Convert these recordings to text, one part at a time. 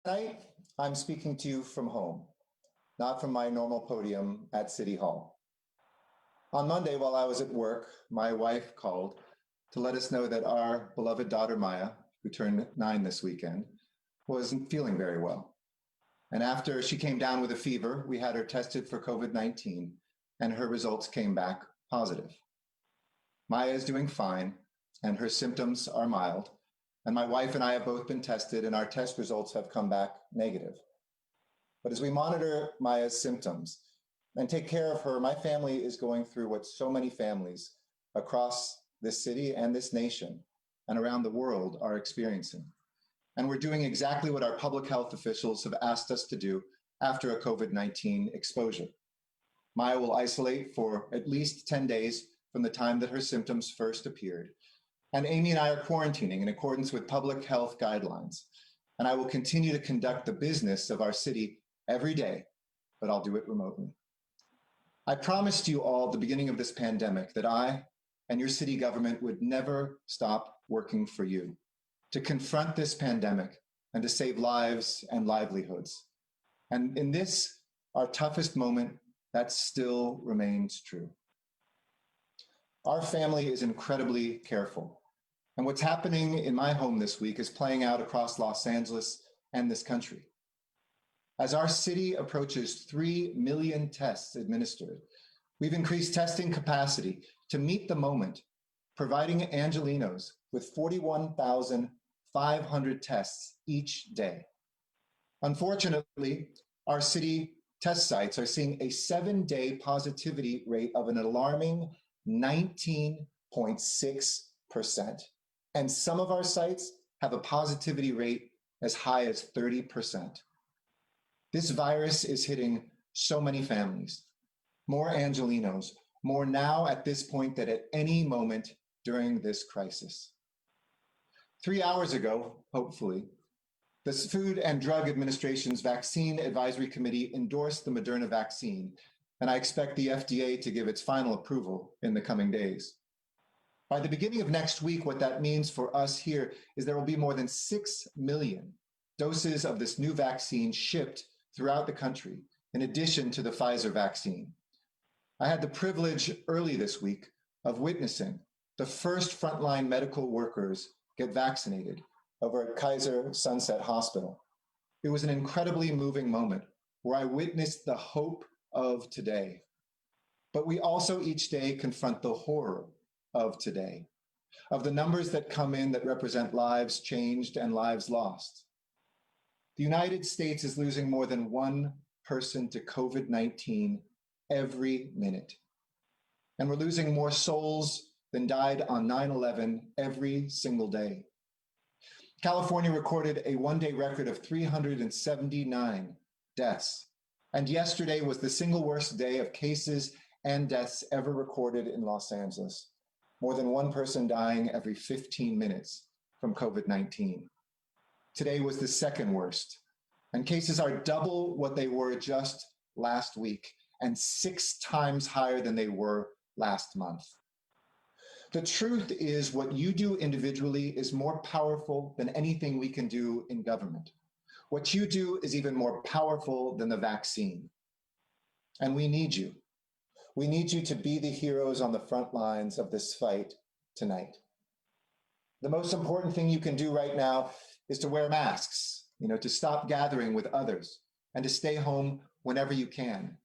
Tonight, I'm speaking to you from home, not from my normal podium at City Hall. On Monday, while I was at work, my wife called to let us know that our beloved daughter, Maya, who turned 9 this weekend, wasn't feeling very well. And after she came down with a fever, we had her tested for COVID-19, and her results came back positive. Maya is doing fine, and her symptoms are mild. And my wife and I have both been tested, and our test results have come back negative. But as we monitor Maya's symptoms and take care of her, my family is going through what so many families across this city and this nation and around the world are experiencing. And we're doing exactly what our public health officials have asked us to do after a COVID-19 exposure. Maya will isolate for at least 10 days from the time that her symptoms first appeared. And Amy and I are quarantining in accordance with public health guidelines. And I will continue to conduct the business of our city every day, but I'll do it remotely. I promised you all at the beginning of this pandemic that I and your city government would never stop working for you to confront this pandemic and to save lives and livelihoods. And in this, our toughest moment, that still remains true. Our family is incredibly careful. And what's happening in my home this week is playing out across Los Angeles and this country. As our city approaches 3 million tests administered, we've increased testing capacity to meet the moment, providing Angelenos with 41,500 tests each day. Unfortunately, our city test sites are seeing a 7-day positivity rate of an alarming 19.6%. And some of our sites have a positivity rate as high as 30%. This virus is hitting so many families, more Angelenos, more now at this point than at any moment during this crisis. 3 hours ago, hopefully, the Food and Drug Administration's Vaccine Advisory Committee endorsed the Moderna vaccine, and I expect the FDA to give its final approval in the coming days. By the beginning of next week, what that means for us here is there will be more than 6 million doses of this new vaccine shipped throughout the country, in addition to the Pfizer vaccine. I had the privilege early this week of witnessing the first frontline medical workers get vaccinated over at Kaiser Sunset Hospital. It was an incredibly moving moment where I witnessed the hope of today. But we also each day confront the horror of today, of the numbers that come in that represent lives changed and lives lost. The United States is losing more than one person to COVID-19 every minute. And we're losing more souls than died on 9/11 every single day. California recorded a one-day record of 379 deaths. And yesterday was the single worst day of cases and deaths ever recorded in Los Angeles. More than one person dying every 15 minutes from COVID-19. Today was the second worst, and cases are double what they were just last week and 6 times higher than they were last month. The truth is what you do individually is more powerful than anything we can do in government. What you do is even more powerful than the vaccine. And we need you. We need you to be the heroes on the front lines of this fight tonight. The most important thing you can do right now is to wear masks, to stop gathering with others and to stay home whenever you can.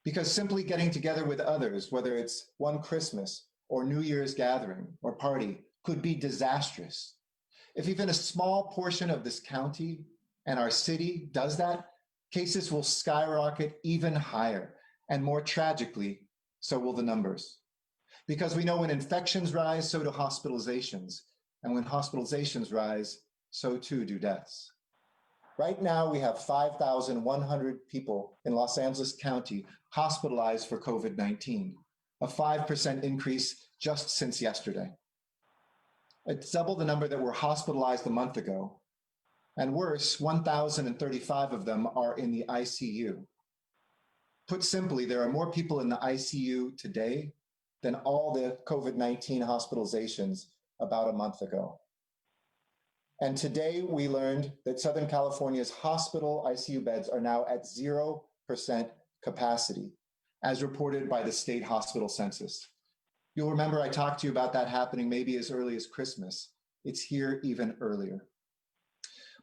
Because simply getting together with others, whether it's one Christmas or New Year's gathering or party, could be disastrous. If even a small portion of this county and our city does that, cases will skyrocket even higher, and more tragically, so will the numbers. Because we know when infections rise, so do hospitalizations. And when hospitalizations rise, so too do deaths. Right now, we have 5,100 people in Los Angeles County hospitalized for COVID-19, a 5% increase just since yesterday. It's double the number that were hospitalized a month ago. And worse, 1,035 of them are in the ICU. Put simply, there are more people in the ICU today than all the COVID-19 hospitalizations about a month ago. And today we learned that Southern California's hospital ICU beds are now at 0% capacity, as reported by the state hospital census. You'll remember I talked to you about that happening maybe as early as Christmas. It's here even earlier.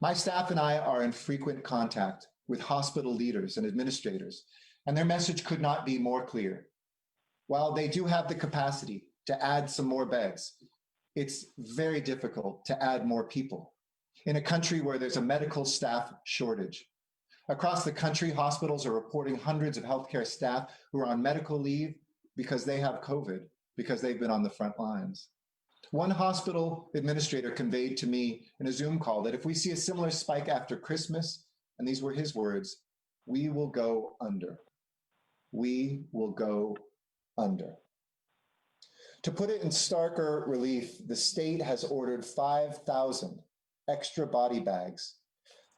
My staff and I are in frequent contact with hospital leaders and administrators, and their message could not be more clear. While they do have the capacity to add some more beds, it's very difficult to add more people in a country where there's a medical staff shortage. Across the country, hospitals are reporting hundreds of healthcare staff who are on medical leave because they have COVID, because they've been on the front lines. One hospital administrator conveyed to me in a Zoom call that if we see a similar spike after Christmas, and these were his words, we will go under. We will go under. To put it in starker relief, the state has ordered 5,000 extra body bags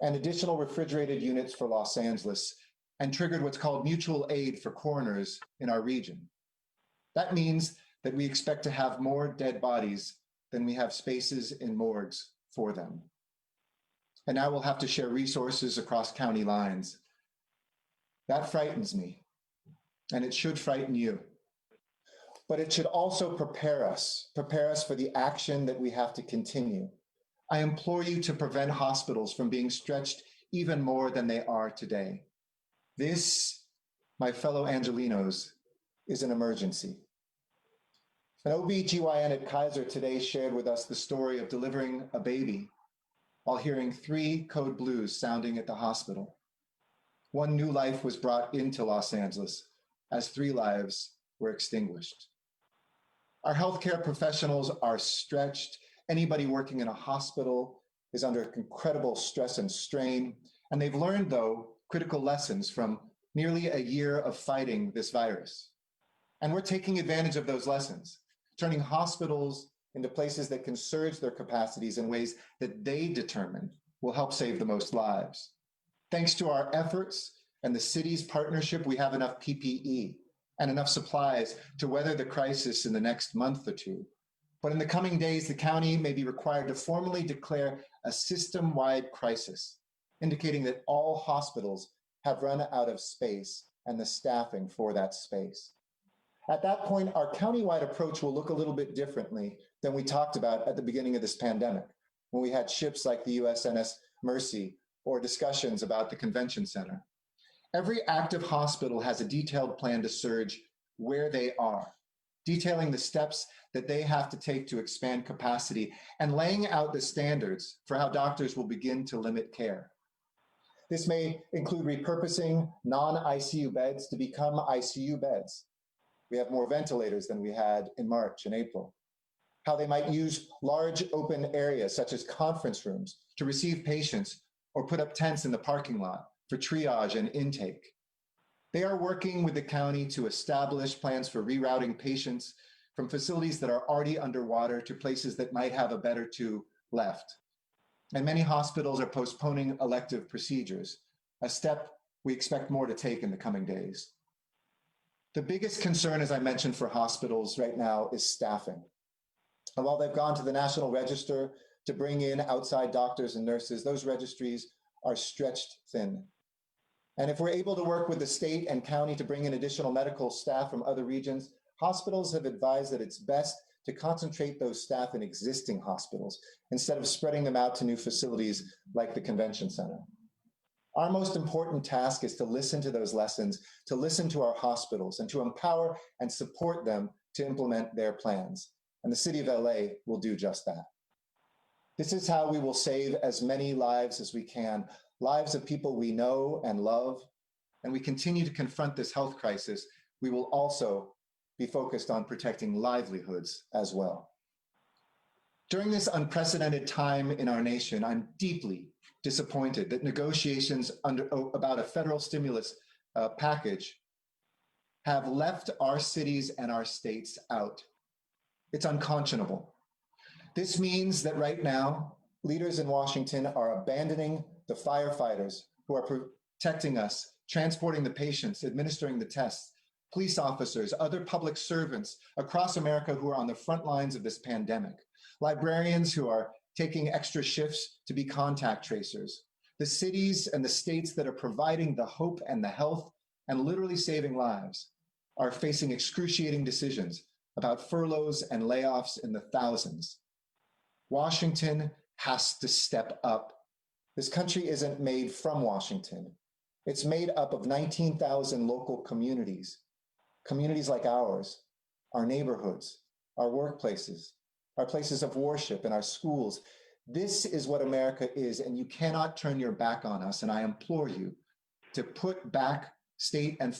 and additional refrigerated units for Los Angeles and triggered what's called mutual aid for coroners in our region. That means that we expect to have more dead bodies than we have spaces in morgues for them. And now we'll have to share resources across county lines. That frightens me, and it should frighten you. But it should also prepare us for the action that we have to continue. I implore you to prevent hospitals from being stretched even more than they are today. This, my fellow Angelenos, is an emergency. An OB/GYN at Kaiser today shared with us the story of delivering a baby while hearing 3 code blues sounding at the hospital. 1 new life was brought into Los Angeles as 3 lives were extinguished. Our healthcare professionals are stretched. Anybody working in a hospital is under incredible stress and strain. And they've learned, though, critical lessons from nearly a year of fighting this virus. And we're taking advantage of those lessons, turning hospitals into places that can surge their capacities in ways that they determine will help save the most lives. Thanks to our efforts and the city's partnership, we have enough PPE and enough supplies to weather the crisis in the next month or 2. But in the coming days, the county may be required to formally declare a system-wide crisis, indicating that all hospitals have run out of space and the staffing for that space. At that point, our countywide approach will look a little bit differently than we talked about at the beginning of this pandemic, when we had ships like the USNS Mercy or discussions about the convention center. Every active hospital has a detailed plan to surge where they are, detailing the steps that they have to take to expand capacity and laying out the standards for how doctors will begin to limit care. This may include repurposing non-ICU beds to become ICU beds. We have more ventilators than we had in March and April. How they might use large open areas such as conference rooms to receive patients or put up tents in the parking lot for triage and intake. They are working with the county to establish plans for rerouting patients from facilities that are already underwater to places that might have a bed or 2 left. And many hospitals are postponing elective procedures, a step we expect more to take in the coming days. The biggest concern, as I mentioned, for hospitals right now is staffing. And while they've gone to the National Register to bring in outside doctors and nurses, those registries are stretched thin. And if we're able to work with the state and county to bring in additional medical staff from other regions, hospitals have advised that it's best to concentrate those staff in existing hospitals instead of spreading them out to new facilities like the convention center. Our most important task is to listen to those lessons, to listen to our hospitals, and to empower and support them to implement their plans. And the city of LA will do just that. This is how we will save as many lives as we can, lives of people we know and love. And we continue to confront this health crisis. We will also be focused on protecting livelihoods as well. During this unprecedented time in our nation, I'm deeply disappointed that negotiations about a federal stimulus package have left our cities and our states out. It's unconscionable. This means that right now, leaders in Washington are abandoning the firefighters who are protecting us, transporting the patients, administering the tests, police officers, other public servants across America who are on the front lines of this pandemic, librarians who are taking extra shifts to be contact tracers. The cities and the states that are providing the hope and the health and literally saving lives are facing excruciating decisions about furloughs and layoffs in the thousands. Washington has to step up. This country isn't made from Washington. It's made up of 19,000 local communities, communities like ours, our neighborhoods, our workplaces, our places of worship, and our schools. This is what America is, and you cannot turn your back on us. And I implore you to put back state and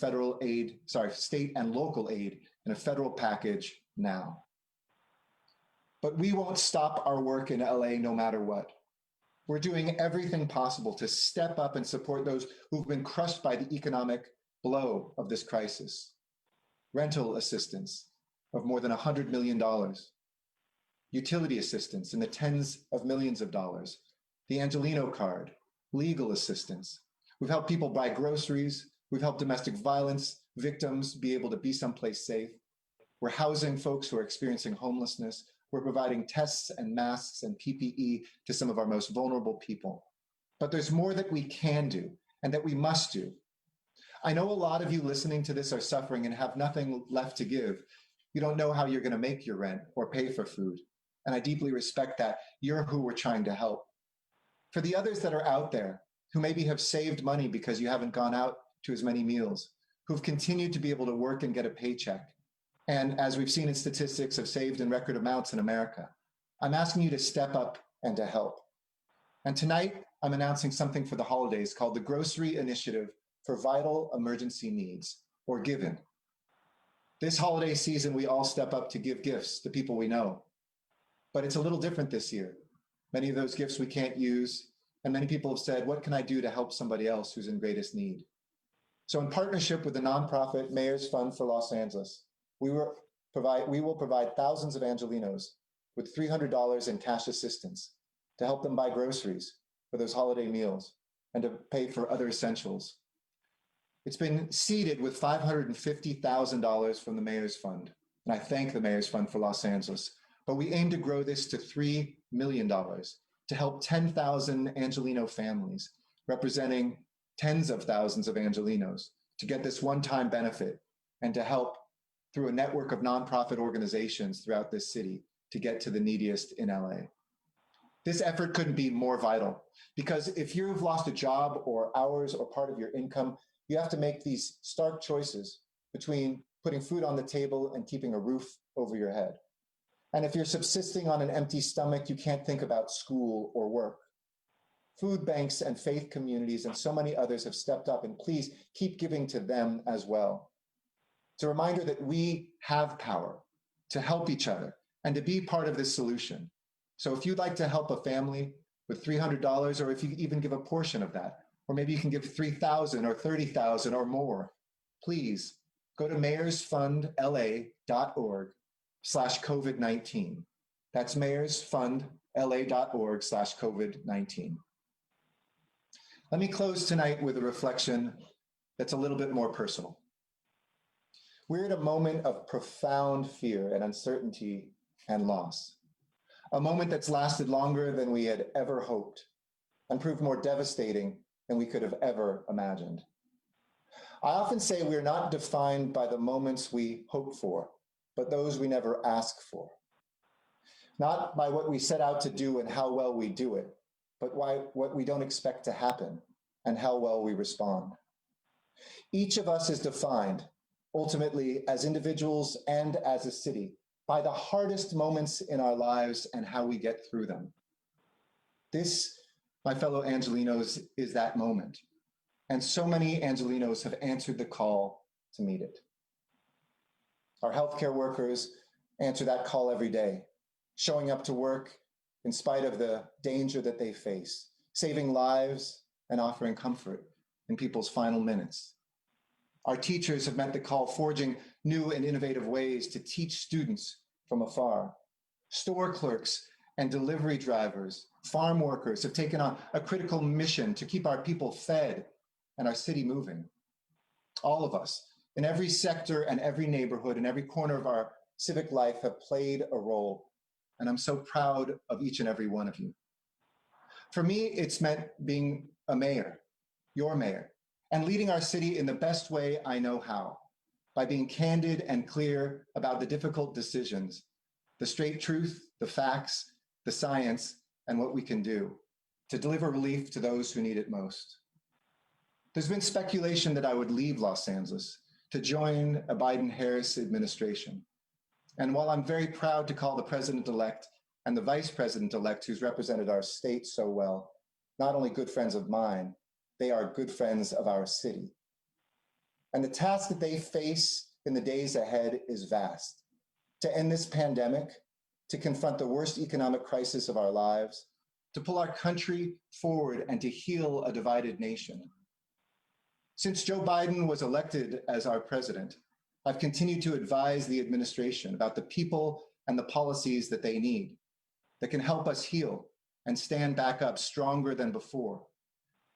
local aid in a federal package now. But we won't stop our work in LA no matter what. We're doing everything possible to step up and support those who've been crushed by the economic blow of this crisis. Rental assistance of more than $100 million, utility assistance in the tens of millions of dollars, the Angelino card, legal assistance. We've helped people buy groceries. We've helped domestic violence victims be able to be someplace safe. We're housing folks who are experiencing homelessness. We're providing tests and masks and PPE to some of our most vulnerable people. But there's more that we can do and that we must do. I know a lot of you listening to this are suffering and have nothing left to give. You don't know how you're going to make your rent or pay for food. And I deeply respect that. You're who we're trying to help. For the others that are out there who maybe have saved money because you haven't gone out to as many meals, who've continued to be able to work and get a paycheck, and as we've seen in statistics, have saved in record amounts in America, I'm asking you to step up and to help. And tonight, I'm announcing something for the holidays called the Grocery Initiative for Vital Emergency Needs, or GIVEN. This holiday season, we all step up to give gifts to people we know. But it's a little different this year. Many of those gifts we can't use, and many people have said, what can I do to help somebody else who's in greatest need? So in partnership with the nonprofit Mayor's Fund for Los Angeles, we will provide thousands of Angelinos with $300 in cash assistance to help them buy groceries for those holiday meals and to pay for other essentials. It's been seeded with $550,000 from the Mayor's Fund, and I thank the Mayor's Fund for Los Angeles. But we aim to grow this to $3 million to help 10,000 Angelino families, representing tens of thousands of Angelinos, to get this one-time benefit and to help through a network of nonprofit organizations throughout this city to get to the neediest in LA. This effort couldn't be more vital, because if you've lost a job or hours or part of your income, you have to make these stark choices between putting food on the table and keeping a roof over your head. And if you're subsisting on an empty stomach, you can't think about school or work. Food banks and faith communities and so many others have stepped up, and please keep giving to them as well. It's a reminder that we have power to help each other and to be part of this solution. So if you'd like to help a family with $300, or if you even give a portion of that, or maybe you can give $3,000 or $30,000 or more, please go to mayorsfundla.org/COVID-19. That's mayorsfundla.org/COVID-19. Let me close tonight with a reflection that's a little bit more personal. We're at a moment of profound fear and uncertainty and loss, a moment that's lasted longer than we had ever hoped and proved more devastating than we could have ever imagined. I often say we're not defined by the moments we hope for, but those we never ask for. Not by what we set out to do and how well we do it, but what we don't expect to happen and how well we respond. Each of us is defined, ultimately, as individuals and as a city, by the hardest moments in our lives and how we get through them. This, my fellow Angelinos, is that moment. And so many Angelinos have answered the call to meet it. Our healthcare workers answer that call every day, showing up to work in spite of the danger that they face, saving lives and offering comfort in people's final minutes. Our teachers have met the call, forging new and innovative ways to teach students from afar. Store clerks and delivery drivers, farm workers have taken on a critical mission to keep our people fed and our city moving. All of us, in every sector and every neighborhood and every corner of our civic life, have played a role. and I'm so proud of each and every one of you. For me, it's meant being a mayor, your mayor, and leading our city in the best way I know how, by being candid and clear about the difficult decisions, the straight truth, the facts, the science, and what we can do to deliver relief to those who need it most. There's been speculation that I would leave Los Angeles to join a Biden-Harris administration. And while I'm very proud to call the president-elect and the vice president-elect who's represented our state so well, not only good friends of mine, they are good friends of our city. And the task that they face in the days ahead is vast. To end this pandemic, to confront the worst economic crisis of our lives, to pull our country forward and to heal a divided nation. Since Joe Biden was elected as our president, I've continued to advise the administration about the people and the policies that they need, that can help us heal and stand back up stronger than before.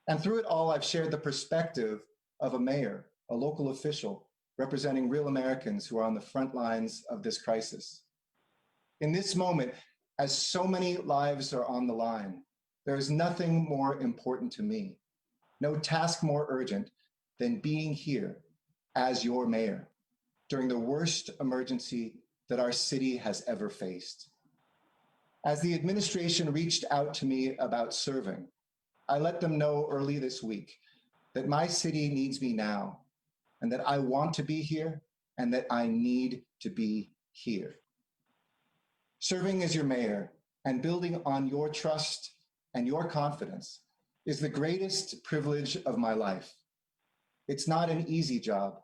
And through it all, I've shared the perspective of a mayor, a local official, representing real Americans who are on the front lines of this crisis. In this moment, as so many lives are on the line, there is nothing more important to me, no task more urgent than being here as your mayor during the worst emergency that our city has ever faced. As the administration reached out to me about serving, I let them know early this week that my city needs me now, and that I want to be here, and that I need to be here. Serving as your mayor and building on your trust and your confidence is the greatest privilege of my life. It's not an easy job,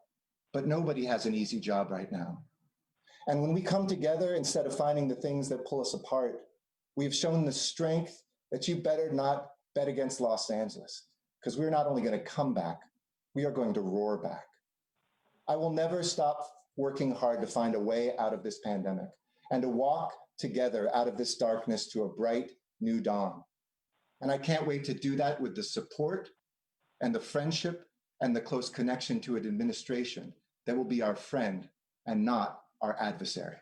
but nobody has an easy job right now. And when we come together, instead of finding the things that pull us apart, we've shown the strength that you better not bet against Los Angeles, because we're not only going to come back, we are going to roar back. I will never stop working hard to find a way out of this pandemic and to walk together out of this darkness to a bright new dawn. And I can't wait to do that with the support and the friendship and the close connection to an administration that will be our friend and not our adversary.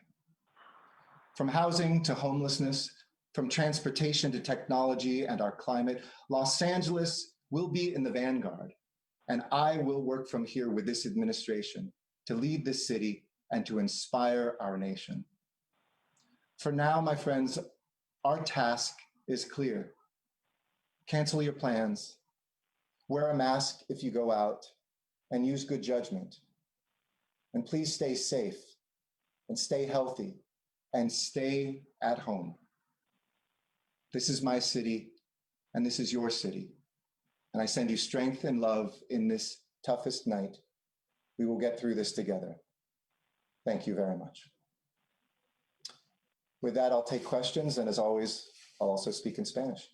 From housing to homelessness, from transportation to technology and our climate, Los Angeles will be in the vanguard. And I will work from here with this administration to lead this city and to inspire our nation. For now, my friends, our task is clear. Cancel your plans, wear a mask if you go out, and use good judgment. And please stay safe and stay healthy and stay at home. This is my city, and this is your city. And I send you strength and love in this toughest night. We will get through this together. Thank you very much. With that, I'll take questions. And as always, I'll also speak in Spanish.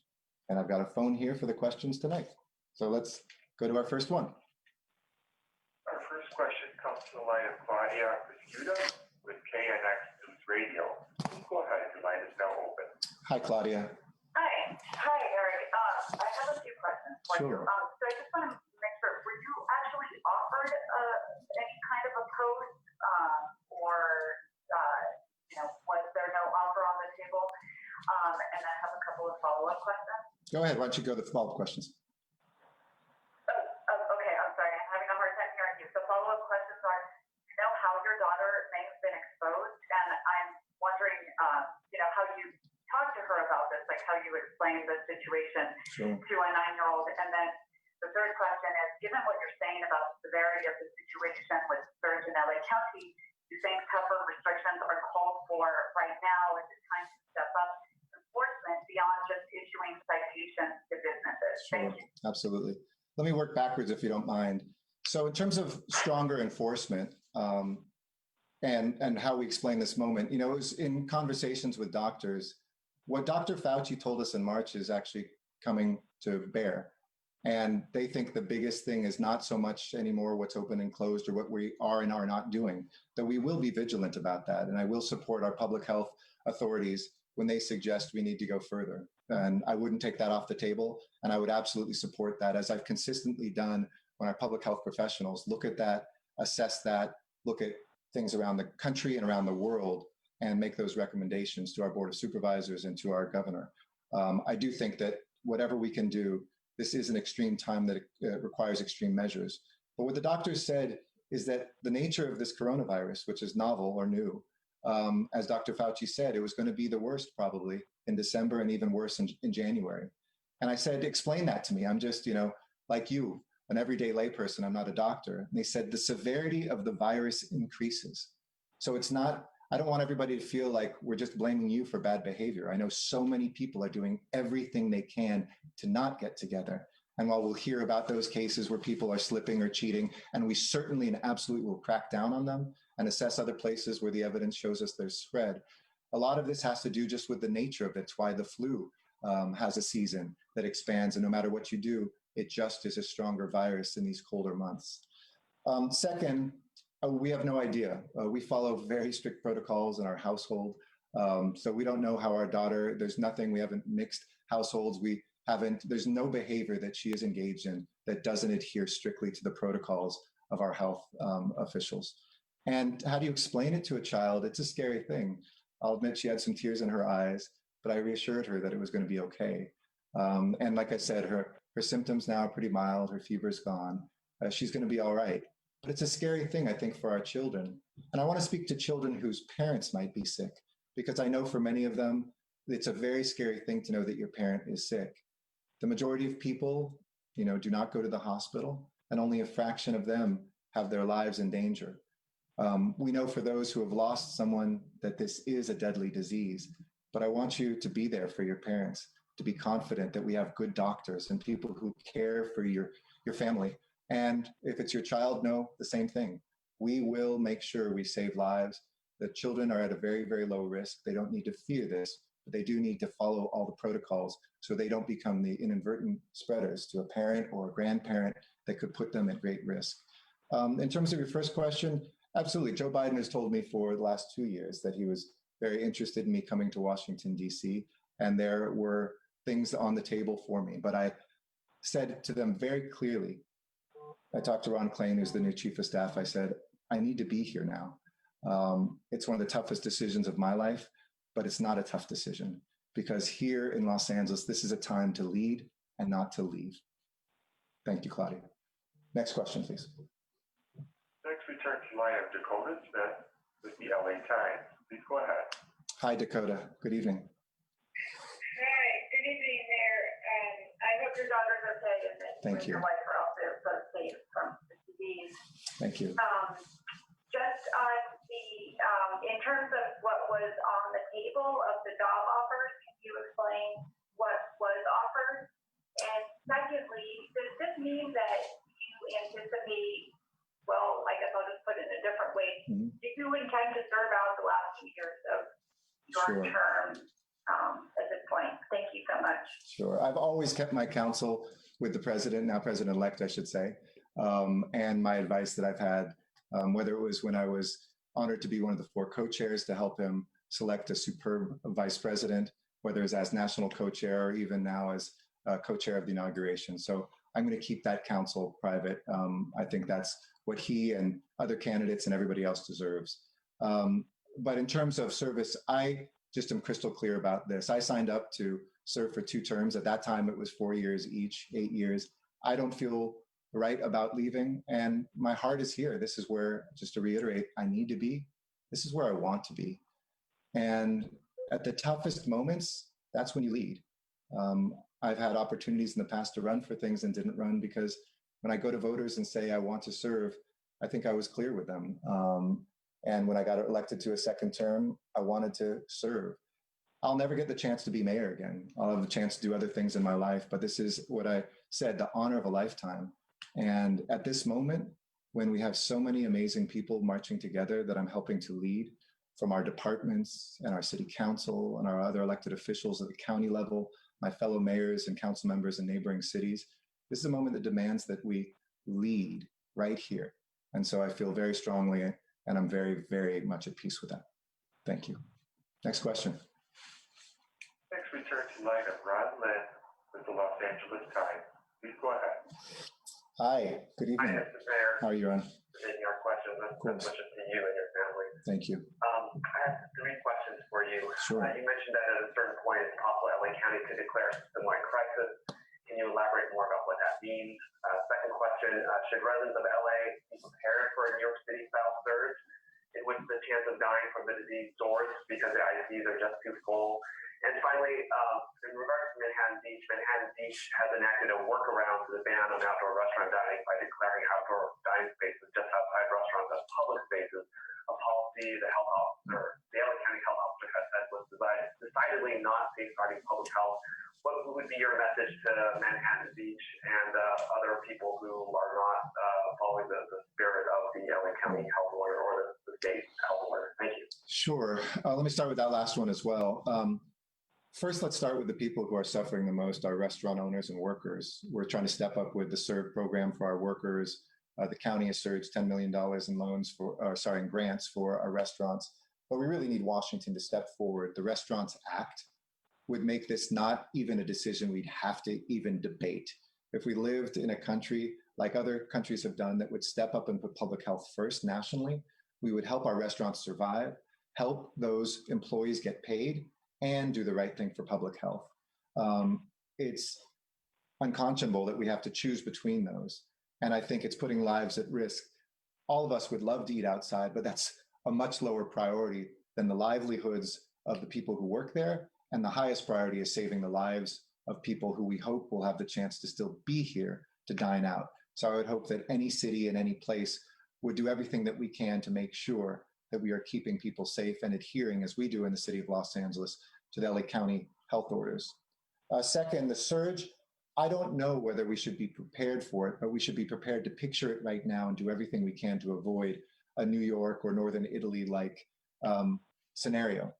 And I've got a phone here for the questions tonight. So let's go to our first one. Our first question comes to the line of Claudia Rescuda with KNX News Radio. Go ahead, your line is now open. Hi, Claudia. Hi, Eric. I have a few questions for you. Sure. So I just want to make sure, were you actually offered any kind of a post, or was there no offer on the table? And I have a couple of follow-up questions. Go ahead. Why don't you go to the follow-up questions? Okay, I'm sorry. I'm having a hard time hearing you. So follow-up questions are, how your daughter may have been exposed, and I'm wondering, how you talk to her about this, like how you explain the situation Sure. to a 9-year-old. And then the third question is, given what you're saying about the severity of the situation with surge in LA County, do you think tougher restrictions are called for right now? Is it time to step up enforcement beyond just issuing citations to businesses? Sure. Thank you. Absolutely. Let me work backwards if you don't mind. So in terms of stronger enforcement, and how we explain this moment, it was in conversations with doctors. What Dr. Fauci told us in March is actually coming to bear. And they think the biggest thing is not so much anymore what's open and closed or what we are and are not doing, that we will be vigilant about that. And I will support our public health authorities when they suggest we need to go further. And I wouldn't take that off the table. And I would absolutely support that, as I've consistently done when our public health professionals look at that, assess that, look at things around the country and around the world and make those recommendations to our Board of Supervisors and to our governor. I do think that whatever we can do, this is an extreme time that requires extreme measures. But what the doctors said is that the nature of this coronavirus, which is novel or new, as Dr. Fauci said, it was going to be the worst probably in December and even worse in January. And I said, explain that to me. I'm just, like you, an everyday layperson. I'm not a doctor. And they said the severity of the virus increases. So it's not, I don't want everybody to feel like we're just blaming you for bad behavior. I know so many people are doing everything they can to not get together. And while we'll hear about those cases where people are slipping or cheating, and we certainly and absolutely will crack down on them and assess other places where the evidence shows us there's spread, a lot of this has to do just with the nature of it. It's why the flu has a season that expands, and no matter what you do, it just is a stronger virus in these colder months. Second, we have no idea. We follow very strict protocols in our household. So we don't know how our daughter, there's nothing, we haven't mixed households. There's no behavior that she is engaged in that doesn't adhere strictly to the protocols of our health officials. And how do you explain it to a child? It's a scary thing. I'll admit she had some tears in her eyes, but I reassured her that it was going to be okay. And like I said, her symptoms now are pretty mild. Her fever's gone. She's going to be all right. But it's a scary thing, I think, for our children. And I want to speak to children whose parents might be sick, because I know for many of them, it's a very scary thing to know that your parent is sick. The majority of people, do not go to the hospital, and only a fraction of them have their lives in danger. We know for those who have lost someone that this is a deadly disease, but I want you to be there for your parents, to be confident that we have good doctors and people who care for your family. And if it's your child, know the same thing. We will make sure we save lives. The children are at a very, very low risk. They don't need to fear this, but they do need to follow all the protocols so they don't become the inadvertent spreaders to a parent or a grandparent that could put them at great risk. In terms of your first question, absolutely. Joe Biden has told me for the last 2 years that he was very interested in me coming to Washington, D.C., and there were things on the table for me. But I said to them very clearly, I talked to Ron Klain, who's the new chief of staff. I said, I need to be here now. It's one of the toughest decisions of my life, but it's not a tough decision, because here in Los Angeles, this is a time to lead and not to leave. Thank you, Claudia. Next question, please. Next, we turn to line of Dakota Smith with the LA Times. Please go ahead. Hi, Dakota. Good evening. Hi, good evening, Mayor. I hope your daughter's okay and that you and your wife are also safe from the disease. Thank you. Just on in terms of what was on the table of the job offers, can you explain what was offered? And secondly, does this mean that you anticipate, well, I guess I'll just put it in a different way, do you intend to serve out the last 2 years of your term at this point? Thank you so much. Sure. I've always kept my counsel with the president, now president-elect, I should say, and my advice that I've had, whether it was when I was honored to be one of the 4 co-chairs to help him select a superb vice president, whether it's as national co-chair or even now as co-chair of the inauguration. So I'm going to keep that counsel private. I think that's what he and other candidates and everybody else deserves. But in terms of service, I just am crystal clear about this. I signed up to serve for 2 terms. At that time, it was 4 years each, 8 years. I don't feel right about leaving, and my heart is here. This is where, just to reiterate, I need to be. This is where I want to be. And at the toughest moments, that's when you lead. I've had opportunities in the past to run for things and didn't run because when I go to voters and say I want to serve, I think I was clear with them. And when I got elected to a 2nd term, I wanted to serve. I'll never get the chance to be mayor again. I'll have the chance to do other things in my life, but this is what I said, the honor of a lifetime. And at this moment, when we have so many amazing people marching together that I'm helping to lead, from our departments and our city council and our other elected officials at the county level, my fellow mayors and council members in neighboring cities, this is a moment that demands that we lead right here. And so I feel very strongly, and I'm very, very much at peace with that. Thank you. Next question. Next, we turn to line of Ron Lynn with the Los Angeles Times. Please go ahead. Hi, good evening. Hi, Mr. Mayor. How are you, Ron? Taking our questions. Good wishes to you and your family. Thank you. I have 3 questions. you. Sure. You mentioned that at a certain point it's possible LA County could declare a system-wide crisis. Can you elaborate more about what that means? Second question, should residents of LA be prepared for a New York City-style surge in which the chance of dying from the disease soars because the ICUs are just too full? And finally, in regards to Manhattan Beach has enacted a workaround to the ban on outdoor restaurant dining by declaring outdoor dining spaces just outside restaurants as public spaces, a policy the health officer, the LA County health officer has said was decidedly not safeguarding public health. What would be your message to Manhattan Beach and other people who are not following the spirit of the LA County health order or the state health order? Thank you. Sure. Let me start with that last one as well. First, let's start with the people who are suffering the most, our restaurant owners and workers. We're trying to step up with the SERVE program for our workers. The county has surged $10 million in loans in grants for our restaurants. But we really need Washington to step forward. The Restaurants Act would make this not even a decision we'd have to even debate. If we lived in a country like other countries have done that would step up and put public health first nationally, we would help our restaurants survive, help those employees get paid, and do the right thing for public health. It's unconscionable that we have to choose between those. And I think it's putting lives at risk. All of us would love to eat outside, but that's a much lower priority than the livelihoods of the people who work there. And the highest priority is saving the lives of people who we hope will have the chance to still be here to dine out. So I would hope that any city and any place would do everything that we can to make sure that we are keeping people safe and adhering, as we do in the city of Los Angeles, to the LA County health orders. Second, the surge, I don't know whether we should be prepared for it, but we should be prepared to picture it right now and do everything we can to avoid a New York or Northern Italy-like scenario.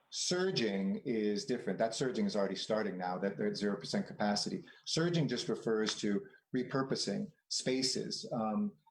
Surging is different. That surging is already starting now, that they're at 0% capacity. Surging just refers to repurposing spaces,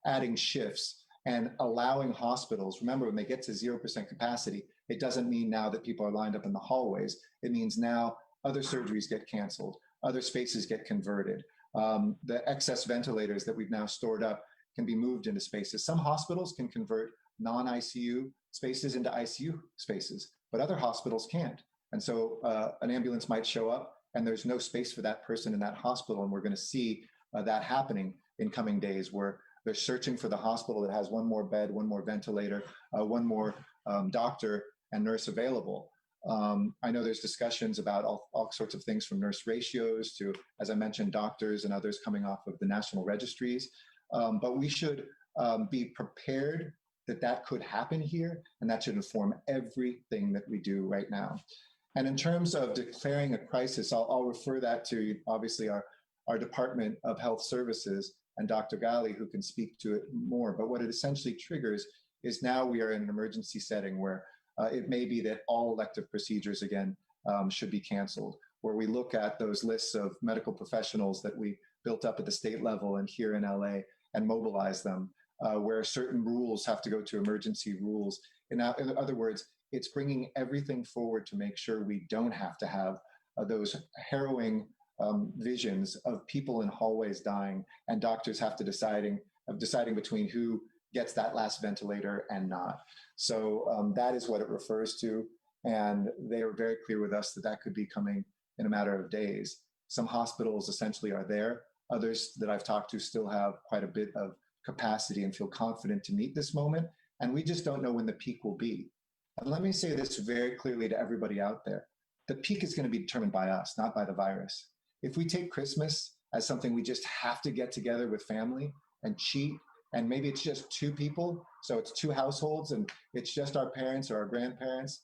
adding shifts, and allowing hospitals. Remember, when they get to 0% capacity, it doesn't mean now that people are lined up in the hallways. It means now other surgeries get canceled, other spaces get converted. The excess ventilators that we've now stored up can be moved into spaces. Some hospitals can convert non-ICU spaces into ICU spaces, but other hospitals can't. And so an ambulance might show up and there's no space for that person in that hospital. And we're going to see that happening in coming days, where they're searching for the hospital that has one more bed, one more ventilator, one more doctor and nurse available. I know there's discussions about all sorts of things, from nurse ratios to, as I mentioned, doctors and others coming off of the national registries. But we should be prepared that could happen here, and that should inform everything that we do right now. And in terms of declaring a crisis, I'll refer that to, obviously, our Department of Health Services and Dr. Gali, who can speak to it more. But what it essentially triggers is now we are in an emergency setting where it may be that all elective procedures again should be canceled, where we look at those lists of medical professionals that we built up at the state level and here in LA and mobilize them, where certain rules have to go to emergency rules. In other words, it's bringing everything forward to make sure we don't have to have those harrowing visions of people in hallways dying and doctors have to deciding between who gets that last ventilator and not. So that is what it refers to. And they were very clear with us that could be coming in a matter of days. Some hospitals essentially are there. Others that I've talked to still have quite a bit of capacity and feel confident to meet this moment. And we just don't know when the peak will be. And let me say this very clearly to everybody out there. The peak is going to be determined by us, not by the virus. If we take Christmas as something we just have to get together with family and cheat, and maybe it's just two people, so it's two households and it's just our parents or our grandparents,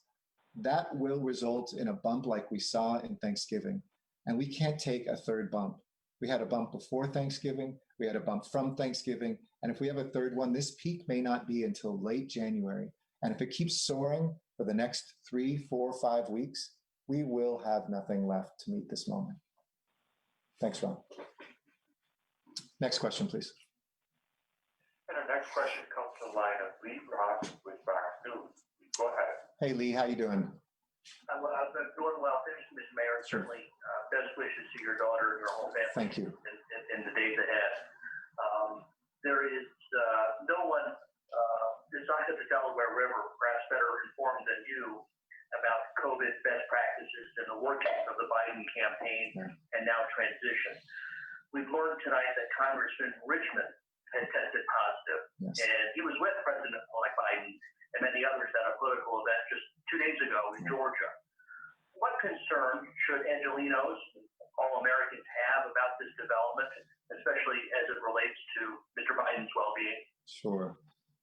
that will result in a bump like we saw in Thanksgiving. And we can't take a third bump. We had a bump before Thanksgiving, we had a bump from Thanksgiving, and if we have a third one, this peak may not be until late January. And if it keeps soaring for the next 3, 4, 5 weeks, we will have nothing left to meet this moment. Thanks, Ron. Next question, please. And our next question comes from the line of Lee Rock with Fox News. Go ahead. Hey, Lee, how you doing? I'm doing well. Thank you, Mr. Mayor. Certainly, best wishes to your daughter and your whole family. Thank you. In the days ahead. There is no one besides the Delaware River, perhaps better informed than you, about Yes. And he was with President-elect Biden and many others at a political event just 2 days ago in Georgia. What concern should Angelenos, all Americans, have about this development, especially as it relates to Mr. Biden's well-being? Sure.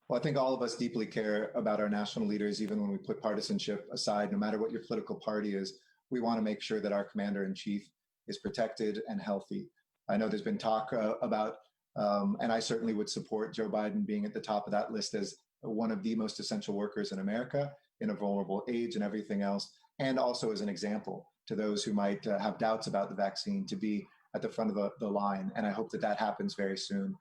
Well, I think all of us deeply care about our national leaders, even when we put partisanship aside. No matter what your political party is, we want to make sure that our commander-in-chief is protected and healthy. I know there's been talk about, and I certainly would support Joe Biden being at the top of that list as one of the most essential workers in America, in a vulnerable age and everything else, and also as an example to those who might have doubts about the vaccine, to be at the front of the line. And I hope that that happens very soon.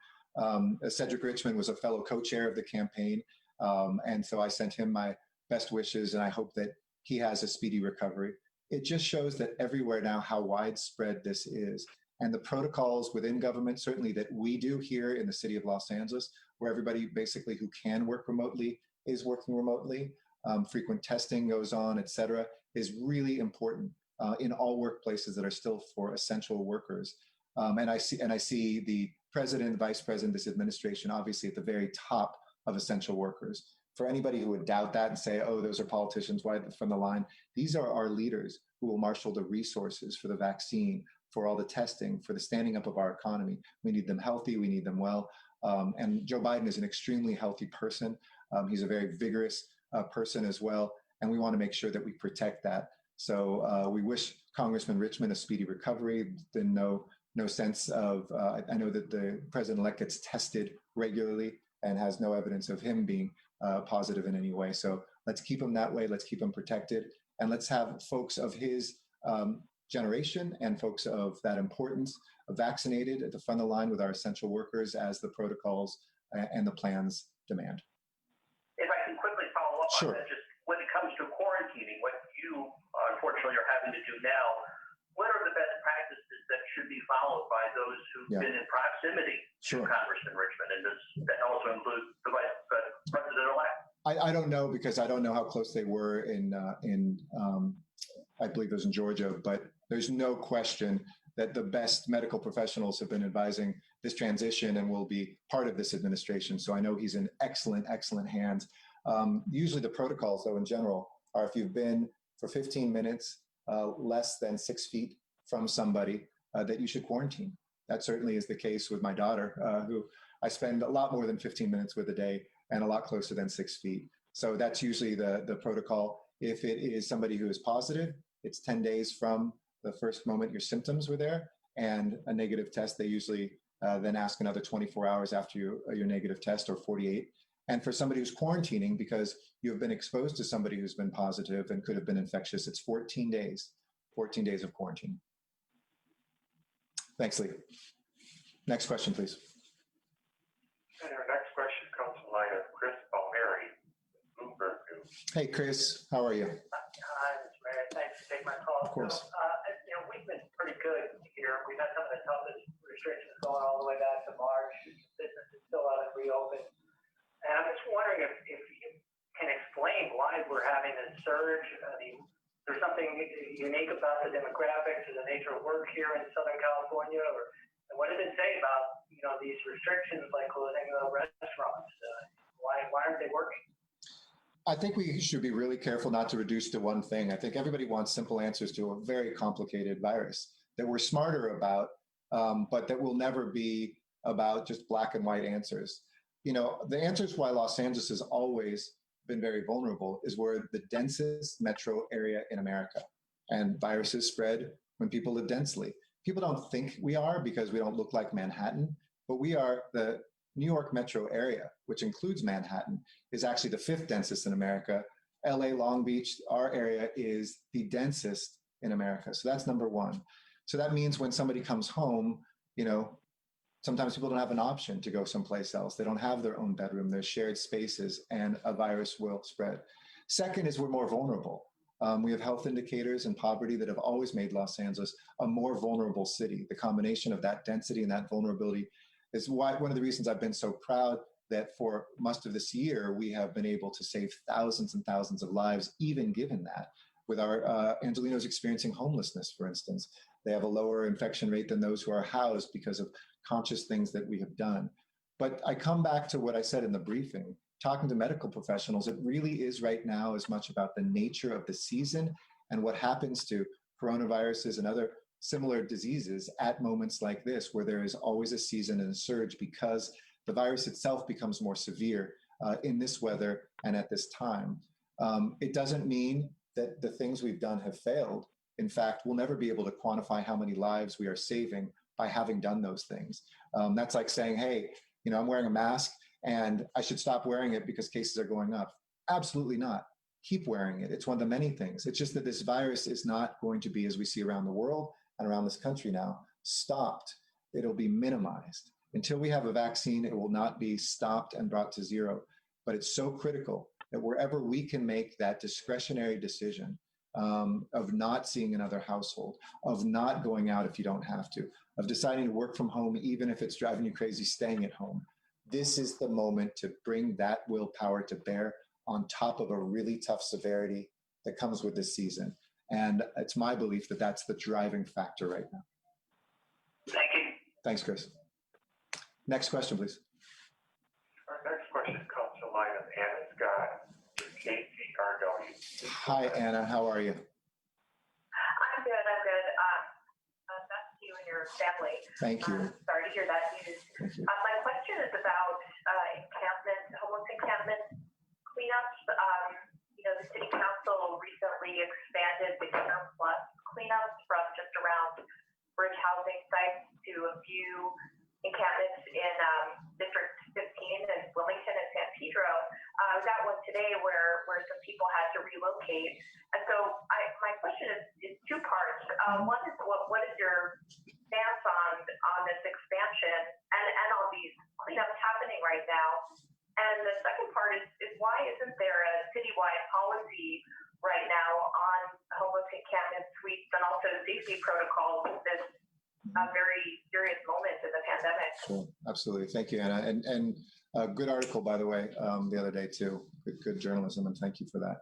Cedric Richmond was a fellow co-chair of the campaign, and so I sent him my best wishes, and I hope that he has a speedy recovery. It just shows that everywhere now how widespread this is. And the protocols within government, certainly that we do here in the city of Los Angeles, where everybody basically who can work remotely is working remotely, frequent testing goes on, et cetera, is really important in all workplaces that are still for essential workers. And I see the president, the vice president, this administration, obviously at the very top of essential workers. For anybody who would doubt that and say, oh, those are politicians, why from the line? These are our leaders who will marshal the resources for the vaccine, for all the testing, for the standing up of our economy. We need them healthy, we need them well. And Joe Biden is an extremely healthy person. He's a very vigorous person as well. And we want to make sure that we protect that. So we wish Congressman Richmond a speedy recovery. Then no sense of, I know that the president-elect gets tested regularly and has no evidence of him being positive in any way. So let's keep him that way. Let's keep him protected. And let's have folks of his generation and folks of that importance vaccinated at the front of the line with our essential workers as the protocols and the plans demand. If I can quickly follow up Sure. on that, just when it comes to quarantining, what you unfortunately are having to do now, what are the best practices that should be followed by those who've been in proximity to Congressman Richmond? And does that also include the vice president-elect? I don't know, because I don't know how close they were in I believe it was in Georgia, but there's no question that the best medical professionals have been advising this transition and will be part of this administration. So I know he's in excellent, excellent hands. Usually the protocols, though, in general, are if you've been for 15 minutes less than 6 feet from somebody, that you should quarantine. That certainly is the case with my daughter, who I spend a lot more than 15 minutes with a day and a lot closer than 6 feet. So that's usually the protocol. If it is somebody who is positive, it's 10 days from the first moment your symptoms were there, and a negative test. They usually then ask another 24 hours after your negative test, or 48. And for somebody who's quarantining because you've been exposed to somebody who's been positive and could have been infectious, it's 14 days, 14 days of quarantine. Thanks, Lee. Next question, please. And our next question comes from the line of Chris Palmieri, Bloomberg News. Hey, Chris, how are you? Hi, Mr. Mayor. Thanks for taking my call. Of course. So, we've been pretty good here. We've had some of the toughest restrictions going all the way back to March. Businesses still haven't reopened. And I'm just wondering if you can explain why we're having this surge. I mean, there's something unique about the demographics or the nature of work here in Southern California, or what does it say about, these restrictions, like closing restaurants? Why aren't they working? I think we should be really careful not to reduce to one thing. I think everybody wants simple answers to a very complicated virus that we're smarter about, but that will never be about just black and white answers. The answers why Los Angeles has always been very vulnerable is we're the densest metro area in America, and viruses spread when people live densely. People don't think we are because we don't look like Manhattan, but we are the New York metro area, which includes Manhattan, is actually the 5th densest in America. LA, Long Beach, our area is the densest in America. So that's number one. So that means when somebody comes home, sometimes people don't have an option to go someplace else. They don't have their own bedroom, there's shared spaces, and a virus will spread. Second is we're more vulnerable. We have health indicators and poverty that have always made Los Angeles a more vulnerable city. The combination of that density and that vulnerability is why one of the reasons I've been so proud that for most of this year, we have been able to save thousands and thousands of lives, even given that, with our Angelenos experiencing homelessness, for instance. They have a lower infection rate than those who are housed because of conscious things that we have done. But I come back to what I said in the briefing, talking to medical professionals, it really is right now as much about the nature of the season and what happens to coronaviruses and other similar diseases at moments like this, where there is always a season and a surge because the virus itself becomes more severe in this weather and at this time. It doesn't mean that the things we've done have failed. In fact, we'll never be able to quantify how many lives we are saving by having done those things. That's like saying, hey, I'm wearing a mask and I should stop wearing it because cases are going up. Absolutely not. Keep wearing it. It's one of the many things. It's just that this virus is not going to be, as we see around the world and around this country now, stopped. It'll be minimized. Until we have a vaccine, it will not be stopped and brought to zero. But it's so critical that wherever we can make that discretionary decision of not seeing another household, of not going out if you don't have to, of deciding to work from home, even if it's driving you crazy, staying at home. This is the moment to bring that willpower to bear on top of a really tough severity that comes with this season. And it's my belief that that's the driving factor right now. Thank you. Thanks, Chris. Next question, please. Our next question comes from the line of Anna Scott with KCRW. Hi, Anna. How are you? I'm good. Best to you and your family. Thank you. Sorry to hear that news. Thank you. My question is about homeless encampment cleanups. The city council recently expanded the Care Plus cleanups from just around bridge housing sites to a few encampments in District 15 in Wilmington and San Pedro. I was at one today where some people had to relocate. And so my question is two parts. One is what is your stance on this expansion and all these cleanups happening right now? And the second part is why isn't there a citywide policy right now on homeless encampment suites and also safety protocols at this very serious moment in the pandemic? Sure, absolutely. Thank you, Anna. And a good article, by the way, the other day too. Good journalism, and thank you for that.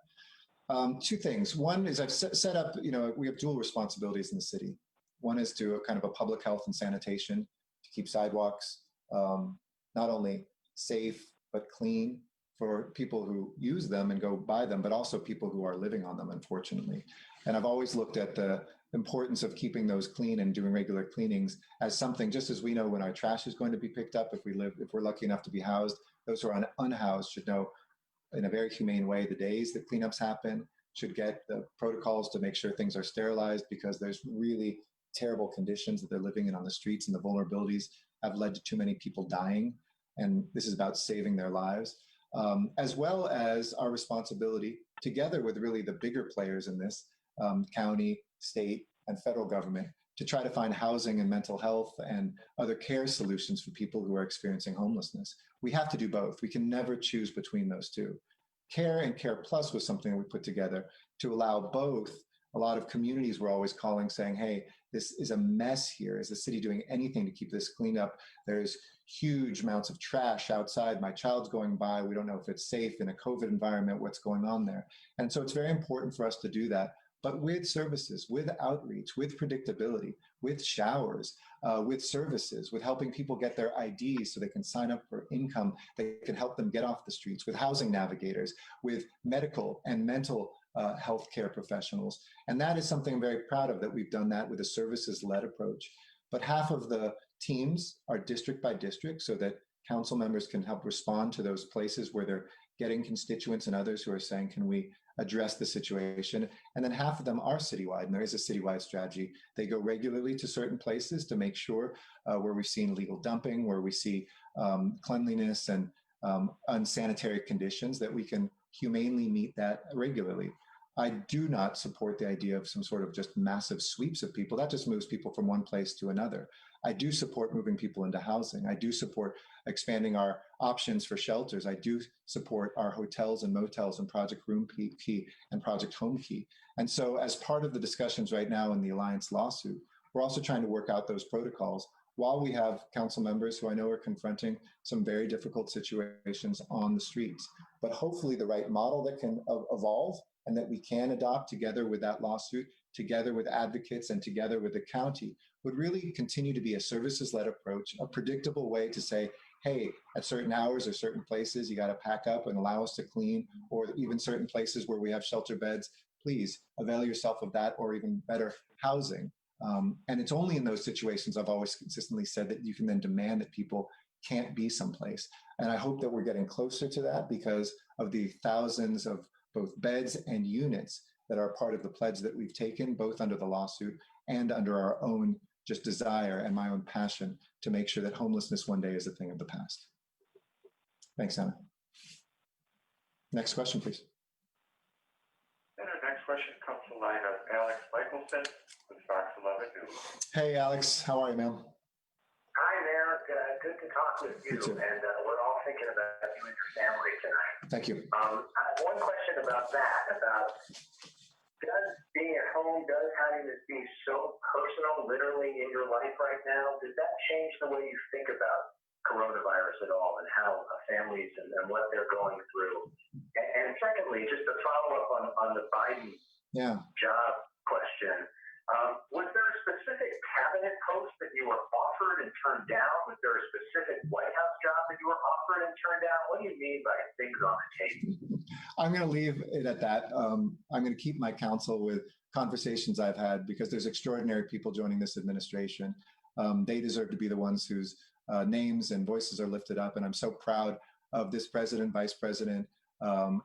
Two things. One is I've set up, we have dual responsibilities in the city. One is to kind of a public health and sanitation to keep sidewalks not only safe, but clean for people who use them and go by them, but also people who are living on them, unfortunately. And I've always looked at the importance of keeping those clean and doing regular cleanings as something, just as we know when our trash is going to be picked up, if we're lucky enough to be housed, those who are unhoused should know in a very humane way the days that cleanups happen, should get the protocols to make sure things are sterilized, because there's really terrible conditions that they're living in on the streets, and the vulnerabilities have led to too many people dying. And this is about saving their lives, as well as our responsibility together with really the bigger players in this, county, state, and federal government, to try to find housing and mental health and other care solutions for people who are experiencing homelessness. We have to do both. We can never choose between those two. Care and Care Plus was something we put together to allow both. A lot of communities were always calling, saying, hey, this is a mess here. Is the city doing anything to keep this cleaned up? There's huge amounts of trash outside. My child's going by. We don't know if it's safe in a COVID environment, what's going on there. And so it's very important for us to do that, but with services, with outreach, with predictability, with showers, with services, with helping people get their IDs so they can sign up for income that can help them get off the streets, with housing navigators, with medical and mental healthcare professionals. And that is something I'm very proud of, that we've done that with a services-led approach. But half of the teams are district by district, so that council members can help respond to those places where they're getting constituents and others who are saying, can we address the situation? And then half of them are citywide, and there is a citywide strategy. They go regularly to certain places to make sure where we've seen illegal dumping, where we see cleanliness and unsanitary conditions, that we can humanely meet that regularly. I do not support the idea of some sort of just massive sweeps of people. That just moves people from one place to another. I do support moving people into housing. I do support expanding our options for shelters. I do support our hotels and motels and Project Room Key and Project Home Key. And so as part of the discussions right now in the Alliance lawsuit, we're also trying to work out those protocols while we have council members who I know are confronting some very difficult situations on the streets. But hopefully the right model that can evolve and that we can adopt together with that lawsuit, together with advocates and together with the county, would really continue to be a services-led approach, a predictable way to say, hey, at certain hours or certain places, you got to pack up and allow us to clean, or even certain places where we have shelter beds, please avail yourself of that, or even better, housing. And it's only in those situations, I've always consistently said, that you can then demand that people can't be someplace. And I hope that we're getting closer to that because of the thousands of both beds and units that are part of the pledge that we've taken, both under the lawsuit and under our own just desire and my own passion to make sure that homelessness one day is a thing of the past. Thanks, Anna. Next question, please. And our next question comes from the line of Alex Michelson with Fox 11 News. Hey, Alex, how are you, man? Hi there, good to talk with you, and we're all thinking about you and your family tonight. Thank you. I have one question about that, about does being at home, does having this be so personal, literally in your life right now, does that change the way you think about coronavirus at all and how families and what they're going through? And secondly, just to follow up on the Biden job question, was there a specific cabinet post that you were offered and turned down? Was there a specific White House job that you were offered and turned down? What do you mean by things on the table? I'm going to leave it at that. I'm going to keep my counsel with conversations I've had because there's extraordinary people joining this administration. They deserve to be the ones whose names and voices are lifted up. And I'm so proud of this president, vice president,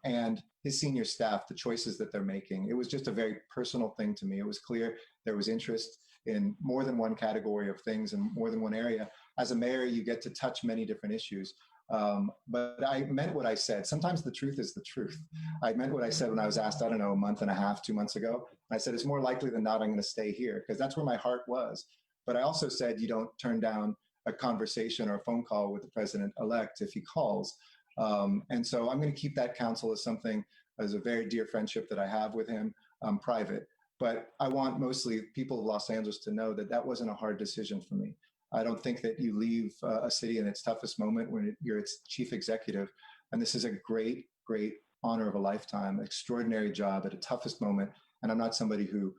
and his senior staff, the choices that they're making. It was just a very personal thing to me. It was clear there was interest in more than one category of things and more than one area. As a mayor, you get to touch many different issues. But I meant what I said. Sometimes the truth is the truth. I meant what I said when I was asked, I don't know, a month and a half, 2 months ago. I said, it's more likely than not I'm going to stay here because that's where my heart was. But I also said, you don't turn down a conversation or a phone call with the president-elect if he calls. And so I'm going to keep that counsel as something, as a very dear friendship that I have with him, private. But I want mostly people of Los Angeles to know that that wasn't a hard decision for me. I don't think that you leave a city in its toughest moment when you're its chief executive. And this is a great, great honor of a lifetime, extraordinary job at a toughest moment. And I'm not somebody who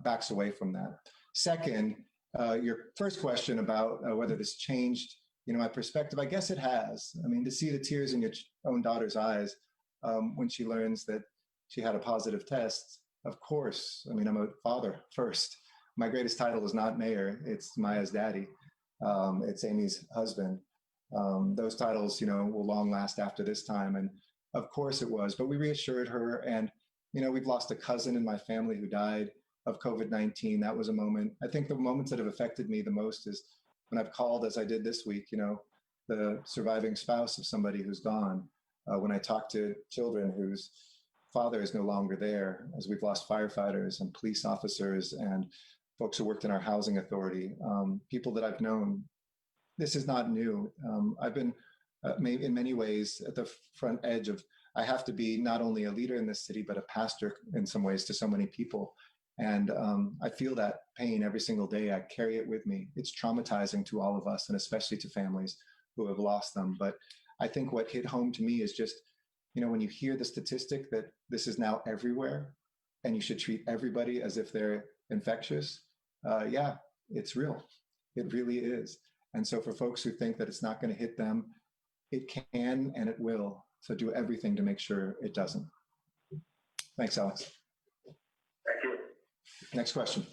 backs away from that. Second, your first question about whether this changed, my perspective, I guess it has. I mean, to see the tears in your own daughter's eyes when she learns that she had a positive test, of course. I mean, I'm a father first. My greatest title is not mayor. It's Maya's daddy. It's Amy's husband. Those titles, will long last after this time. And of course it was, but we reassured her. And, we've lost a cousin in my family who died of COVID-19. That was a moment. I think the moments that have affected me the most is when I've called, as I did this week, the surviving spouse of somebody who's gone. When I talk to children whose father is no longer there, as we've lost firefighters and police officers and folks who worked in our housing authority, people that I've known. This is not new. I've been in many ways at the front edge of, I have to be not only a leader in this city, but a pastor in some ways to so many people. And I feel that pain every single day. I carry it with me. It's traumatizing to all of us, and especially to families who have lost them. But I think what hit home to me is just, when you hear the statistic that this is now everywhere and you should treat everybody as if they're infectious, yeah, it's real. It really is. And so for folks who think that it's not going to hit them, it can and it will. So do everything to make sure it doesn't. Thanks, Alex. Thank you. Next question.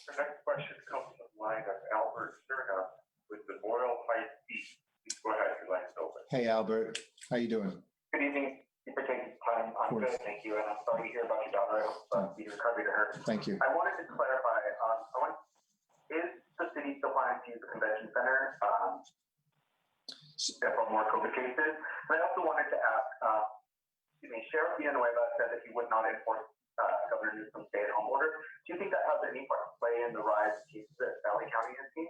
The next question comes from the line of Albert Cerna with the Boyle Heights East. Please go ahead, your line is open. Hey, Albert. How you doing? Good evening. Thank you for taking the time. I'm good, thank you. And I'm sorry to hear about your daughter. I hope you recovery to her. Thank you. I wanted to clarify, is the city still planning to use the convention center for more COVID cases? And I also wanted to ask, Sheriff Villanueva said that he would not enforce Governor Newsom's stay-at-home order. Do you think that has any part to play in the rise of cases that LA County has seen?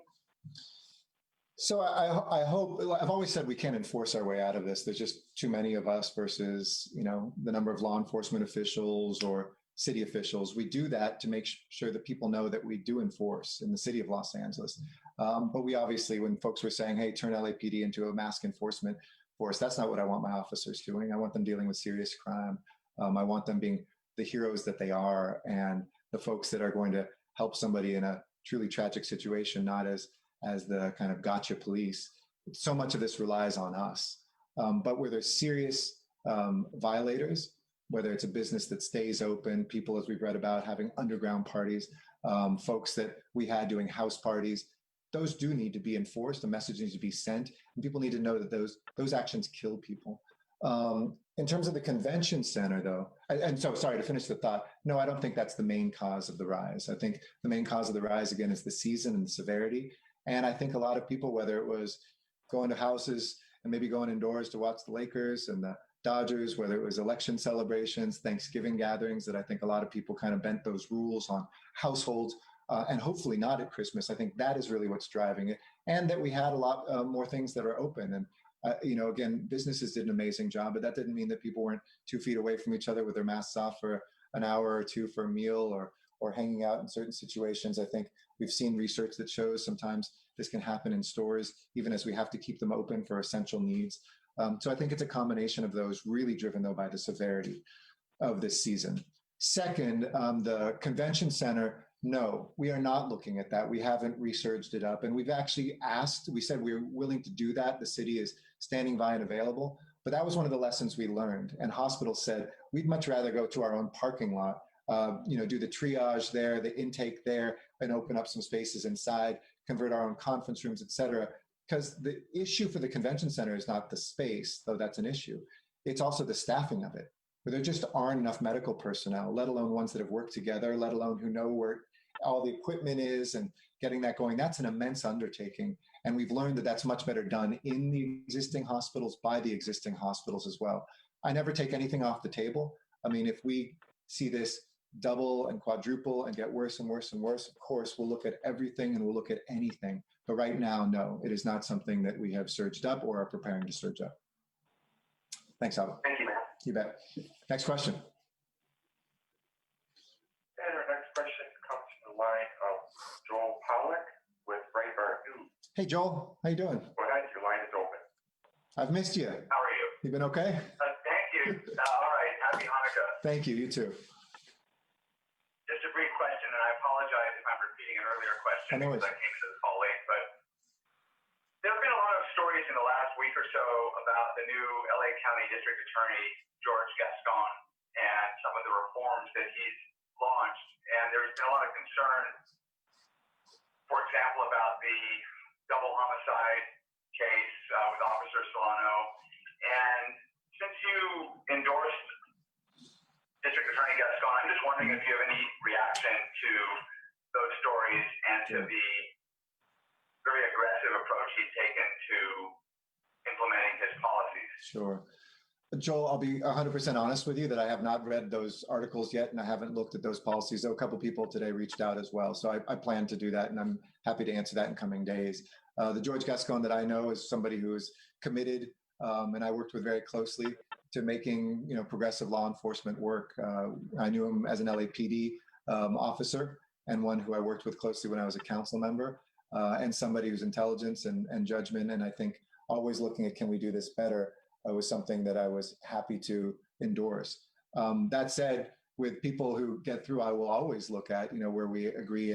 So I hope, I've always said we can't enforce our way out of this. There's just too many of us versus, the number of law enforcement officials or city officials. We do that to make sure that people know that we do enforce in the city of Los Angeles. But we obviously, when folks were saying, hey, turn LAPD into a mask enforcement force, that's not what I want my officers doing. I want them dealing with serious crime. I want them being the heroes that they are and the folks that are going to help somebody in a truly tragic situation, not as as the kind of gotcha police. So much of this relies on us. But where there's serious violators, whether it's a business that stays open, people, as we've read about, having underground parties, folks that we had doing house parties, those do need to be enforced. The message needs to be sent, and people need to know that those actions kill people. In terms of the convention center, though, and so sorry to finish the thought, no, I don't think that's the main cause of the rise. I think the main cause of the rise, again, is the season and the severity. And I think a lot of people, whether it was going to houses and maybe going indoors to watch the Lakers and the Dodgers, whether it was election celebrations, Thanksgiving gatherings, that I think a lot of people kind of bent those rules on households, and hopefully not at Christmas. I think that is really what's driving it. And that we had a lot more things that are open. And again, businesses did an amazing job, but that didn't mean that people weren't 2 feet away from each other with their masks off for an hour or two for a meal, or hanging out in certain situations. I think we've seen research that shows sometimes this can happen in stores, even as we have to keep them open for essential needs. So I think it's a combination of those, really driven, though, by the severity of this season. Second, the convention center, no, we are not looking at that. We haven't researched it up. And we've actually asked, we said we're willing to do that. The city is standing by and available. But that was one of the lessons we learned. And hospitals said, we'd much rather go to our own parking lot, do the triage there, the intake there, and open up some spaces inside, convert our own conference rooms, et cetera. Because the issue for the convention center is not the space, though that's an issue. It's also the staffing of it, where there just aren't enough medical personnel, let alone ones that have worked together, let alone who know where all the equipment is and getting that going. That's an immense undertaking. And we've learned that that's much better done in the existing hospitals, by the existing hospitals as well. I never take anything off the table. I mean, if we see this double and quadruple and get worse and worse and worse, of course, we'll look at everything and we'll look at anything. But right now, no, it is not something that we have surged up or are preparing to surge up. Thanks, Albert. Thank you, Matt. You bet. Next question. And our next question comes from the line of Joel Pollack with Breitbart News. Hey, Joel, how you doing? Go ahead, your line is open. I've missed you. How are you? You been okay? Thank you. All right. Happy Hanukkah. Thank you. You too. Just a brief question, and I apologize if I'm repeating an earlier question I know because I came to the call late, but there have been a lot of stories in the last week or so about the new LA County District Attorney, George Gascon, and some of the reforms that he's launched. And there's been a lot of concern, for example, about the double homicide case with Officer Solano. And since you endorsed District Attorney Gascon, I'm just wondering if you have any reaction to those stories and to the very aggressive approach he's taken to implementing his policies. Sure. Joel, I'll be 100% honest with you that I have not read those articles yet, and I haven't looked at those policies. Though a couple people today reached out as well. So I plan to do that, and I'm happy to answer that in coming days. The George Gascon that I know is somebody who is committed, and I worked with very closely to making progressive law enforcement work. I knew him as an LAPD officer, and one who I worked with closely when I was a council member, and somebody who's intelligence and judgment, and I think always looking at, can we do this better, was something that I was happy to endorse. That said, with people who get through, I will always look at where we agree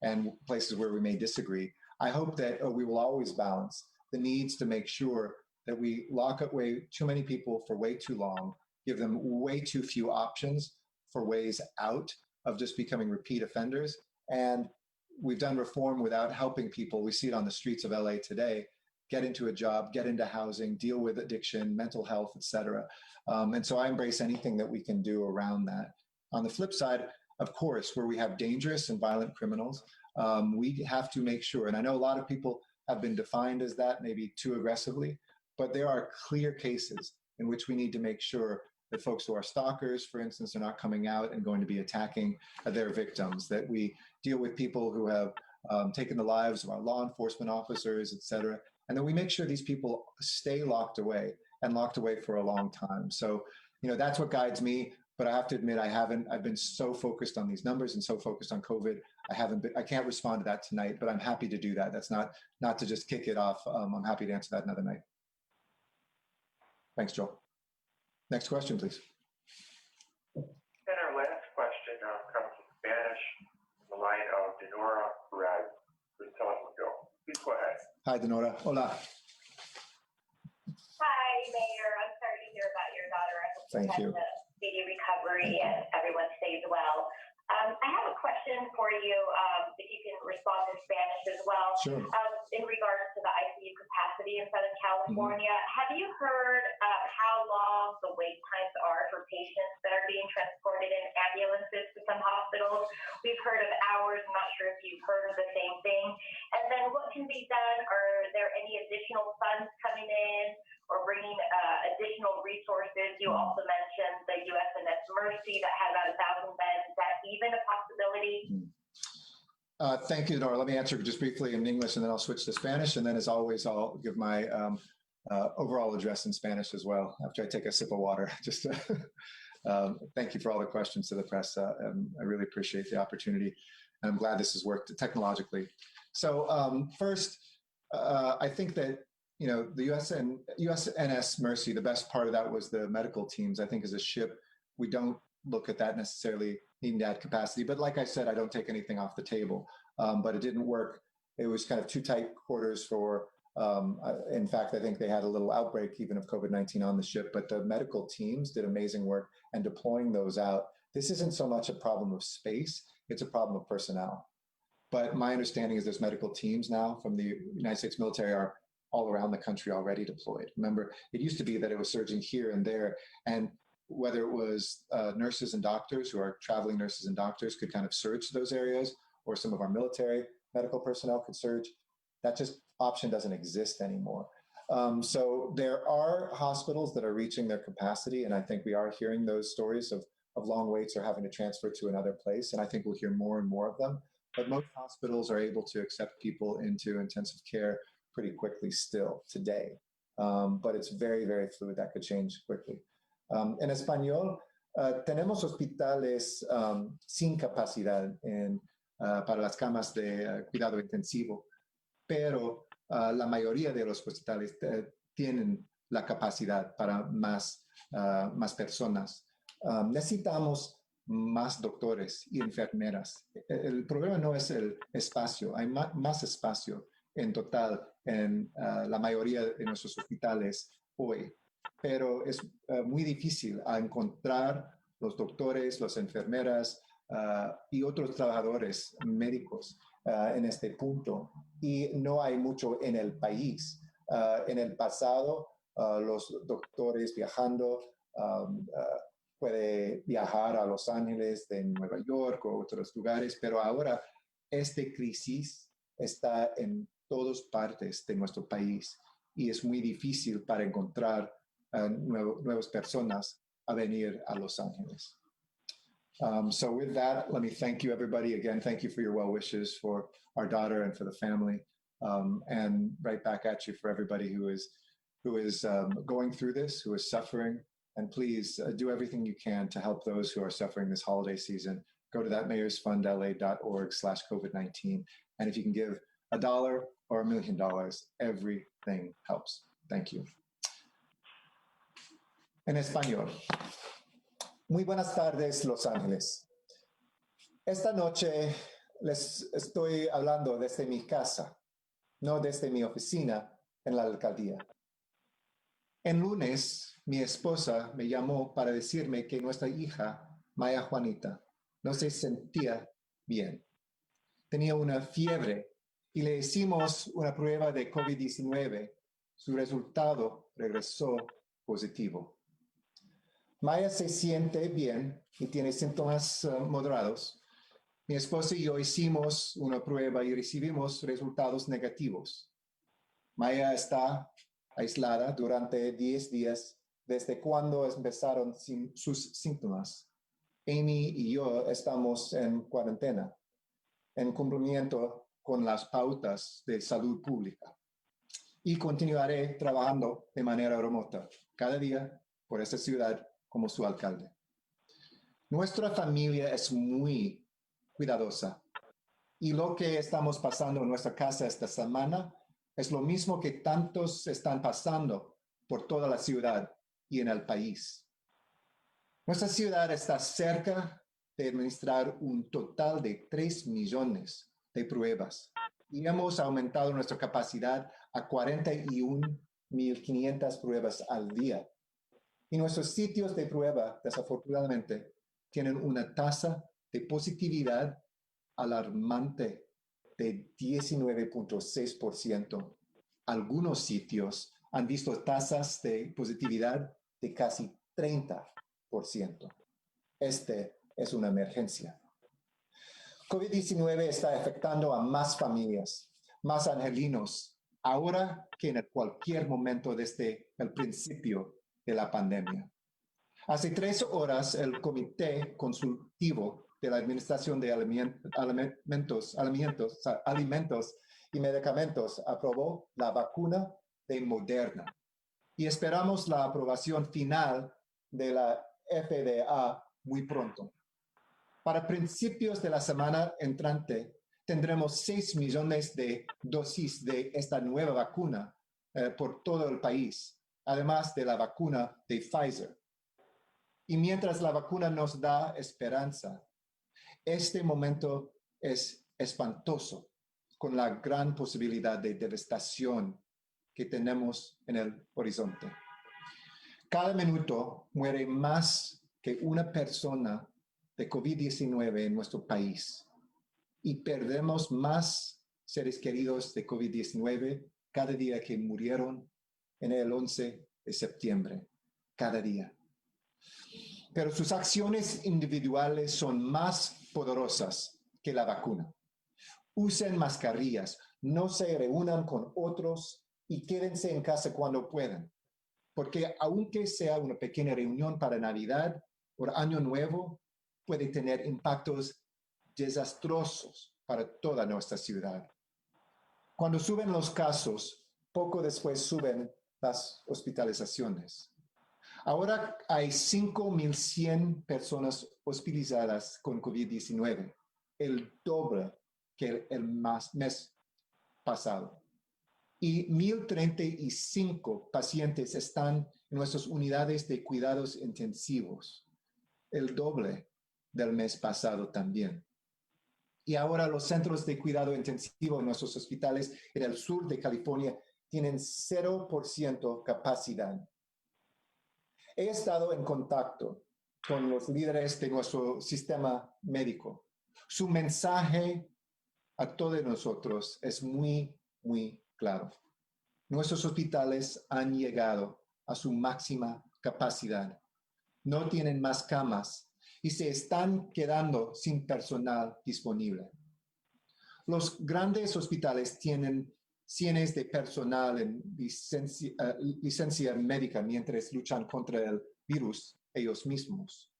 and places where we may disagree. I hope that we will always balance the needs to make sure that we lock up way too many people for way too long, give them way too few options for ways out of just becoming repeat offenders. And we've done reform without helping people. We see it on the streets of LA today, get into a job, get into housing, deal with addiction, mental health, et cetera. And so I embrace anything that we can do around that. On the flip side, of course, where we have dangerous and violent criminals, we have to make sure, and I know a lot of people have been defined as that, maybe too aggressively, but there are clear cases in which we need to make sure that folks who are stalkers, for instance, are not coming out and going to be attacking their victims, that we deal with people who have taken the lives of our law enforcement officers, et cetera, and then we make sure these people stay locked away and locked away for a long time. So, that's what guides me. But I have to admit, I've been so focused on these numbers and so focused on COVID. I can't respond to that tonight, but I'm happy to do that. That's not to just kick it off. I'm happy to answer that another night. Thanks, Joel. Next question, please. And our last question comes from Spanish, from the line of Denora Perez with Telemundo. Please go Hi, Denora. Hola. Hi, Mayor. I'm sorry to hear about your daughter. I hope Thank you. has a speedy recovery and everyone stays well. I have a question for you, if you can respond in Spanish as well. Sure. In regards to the ICU capacity in Southern California, have you heard how long the wait times are for patients that are being transported in ambulances to some hospitals? We've heard of hours. I'm not sure if you've heard of the same thing. And then what can be done? Are there any additional funds coming in or bringing additional resources? You also mentioned the USNS Mercy that had about 1,000 beds. Is that even a possibility? Thank you, Nora. Let me answer just briefly in English, and then I'll switch to Spanish. And then, as always, I'll give my overall address in Spanish as well after I take a sip of water. Just thank you for all the questions to the press. I really appreciate the opportunity. And I'm glad this has worked technologically. So first, I think that the USNS Mercy, the best part of that was the medical teams. I think as a ship, we don't look at that necessarily needing to add capacity. But like I said, I don't take anything off the table. But it didn't work. It was kind of too tight quarters for, in fact, I think they had a little outbreak even of COVID-19 on the ship. But the medical teams did amazing work and deploying those out. This isn't so much a problem of space. It's a problem of personnel. But my understanding is there's medical teams now from the United States military are all around the country already deployed. Remember, it used to be that it was surging here and there. And whether it was nurses and doctors who are traveling nurses and doctors could kind of surge to those areas, or some of our military medical personnel could surge, that just option doesn't exist anymore. So there are hospitals that are reaching their capacity, and I think we are hearing those stories of long waits or having to transfer to another place, and I think we'll hear more and more of them. But most hospitals are able to accept people into intensive care pretty quickly still today. But it's very, very fluid. That could change quickly. En español, tenemos hospitales sin capacidad para las camas de cuidado intensivo, pero la mayoría de los hospitales tienen la capacidad para más personas. Necesitamos más doctores y enfermeras. El problema no es el espacio, hay más espacio en total en la mayoría de nuestros hospitales hoy, pero es muy difícil encontrar los doctores, las enfermeras y otros trabajadores médicos en este punto. Y no hay mucho en el país. En el pasado, los doctores viajando puede viajar a Los Ángeles de Nueva York o otros lugares, pero ahora esta crisis está en todas partes de nuestro país y es muy difícil para encontrar nuevas personas a venir a Los Ángeles. So with that, let me thank you, everybody. Again, thank you for your well wishes for our daughter and for the family. And right back at you for everybody who is going through this, who is suffering. And please do everything you can to help those who are suffering this holiday season. Go to thatmayorsfundla.org/COVID-19. And if you can give $1 or $1 million, everything helps. Thank you. En español. Muy buenas tardes, Los Ángeles. Esta noche les estoy hablando desde mi casa, no desde mi oficina en la alcaldía. En lunes, mi esposa me llamó para decirme que nuestra hija, Maya Juanita, no se sentía bien. Tenía una fiebre y le hicimos una prueba de COVID-19. Su resultado regresó positivo. Maya se siente bien y tiene síntomas moderados. Mi esposa y yo hicimos una prueba y recibimos resultados negativos. Maya está aislada durante 10 días desde cuando empezaron sus síntomas. Amy y yo estamos en cuarentena, en cumplimiento con las pautas de salud pública. Y continuaré trabajando de manera remota cada día por esta ciudad como su alcalde. Nuestra familia es muy cuidadosa y lo que estamos pasando en nuestra casa esta semana es lo mismo que tantos están pasando por toda la ciudad y en el país. Nuestra ciudad está cerca de administrar un total de 3 millones de pruebas y hemos aumentado nuestra capacidad a 41.500 pruebas al día. Y nuestros sitios de prueba, desafortunadamente, tienen una tasa de positividad alarmante de 19.6%. Algunos sitios han visto tasas de positividad de casi 30%. Este es una emergencia. COVID-19 está afectando a más familias, más angelinos, ahora que en cualquier momento desde el principio de la pandemia. Hace 3 horas, el Comité Consultivo de la Administración de Alimentos y Medicamentos aprobó la vacuna de Moderna y esperamos la aprobación final de la FDA muy pronto. Para principios de la semana entrante, tendremos 6 millones de dosis de esta nueva vacuna por todo el país, además de la vacuna de Pfizer. Y mientras la vacuna nos da esperanza, este momento es espantoso con la gran posibilidad de devastación que tenemos en el horizonte. Cada minuto muere más que una persona de COVID-19 en nuestro país y perdemos más seres queridos de COVID-19 cada día que murieron en el 11 de septiembre, cada día. Pero sus acciones individuales son más poderosas que la vacuna. Usen mascarillas, no se reúnan con otros y quédense en casa cuando puedan. Porque aunque sea una pequeña reunión para Navidad o Año Nuevo, puede tener impactos desastrosos para toda nuestra ciudad. Cuando suben los casos, poco después suben las hospitalizaciones. Ahora hay 5.100 personas hospitalizadas con COVID-19, el doble que el mes pasado. Y 1.035 pacientes están en nuestras unidades de cuidados intensivos, el doble del mes pasado también. Y ahora los centros de cuidado intensivo en nuestros hospitales en el sur de California tienen 0% capacidad. He estado en contacto con los líderes de nuestro sistema médico. Su mensaje a todos nosotros es muy, muy claro. Nuestros hospitales han llegado a su máxima capacidad. No tienen más camas y se están quedando sin personal disponible. Los grandes hospitales tienen cientos de personal en licencia médica mientras luchan contra el virus ellos mismos.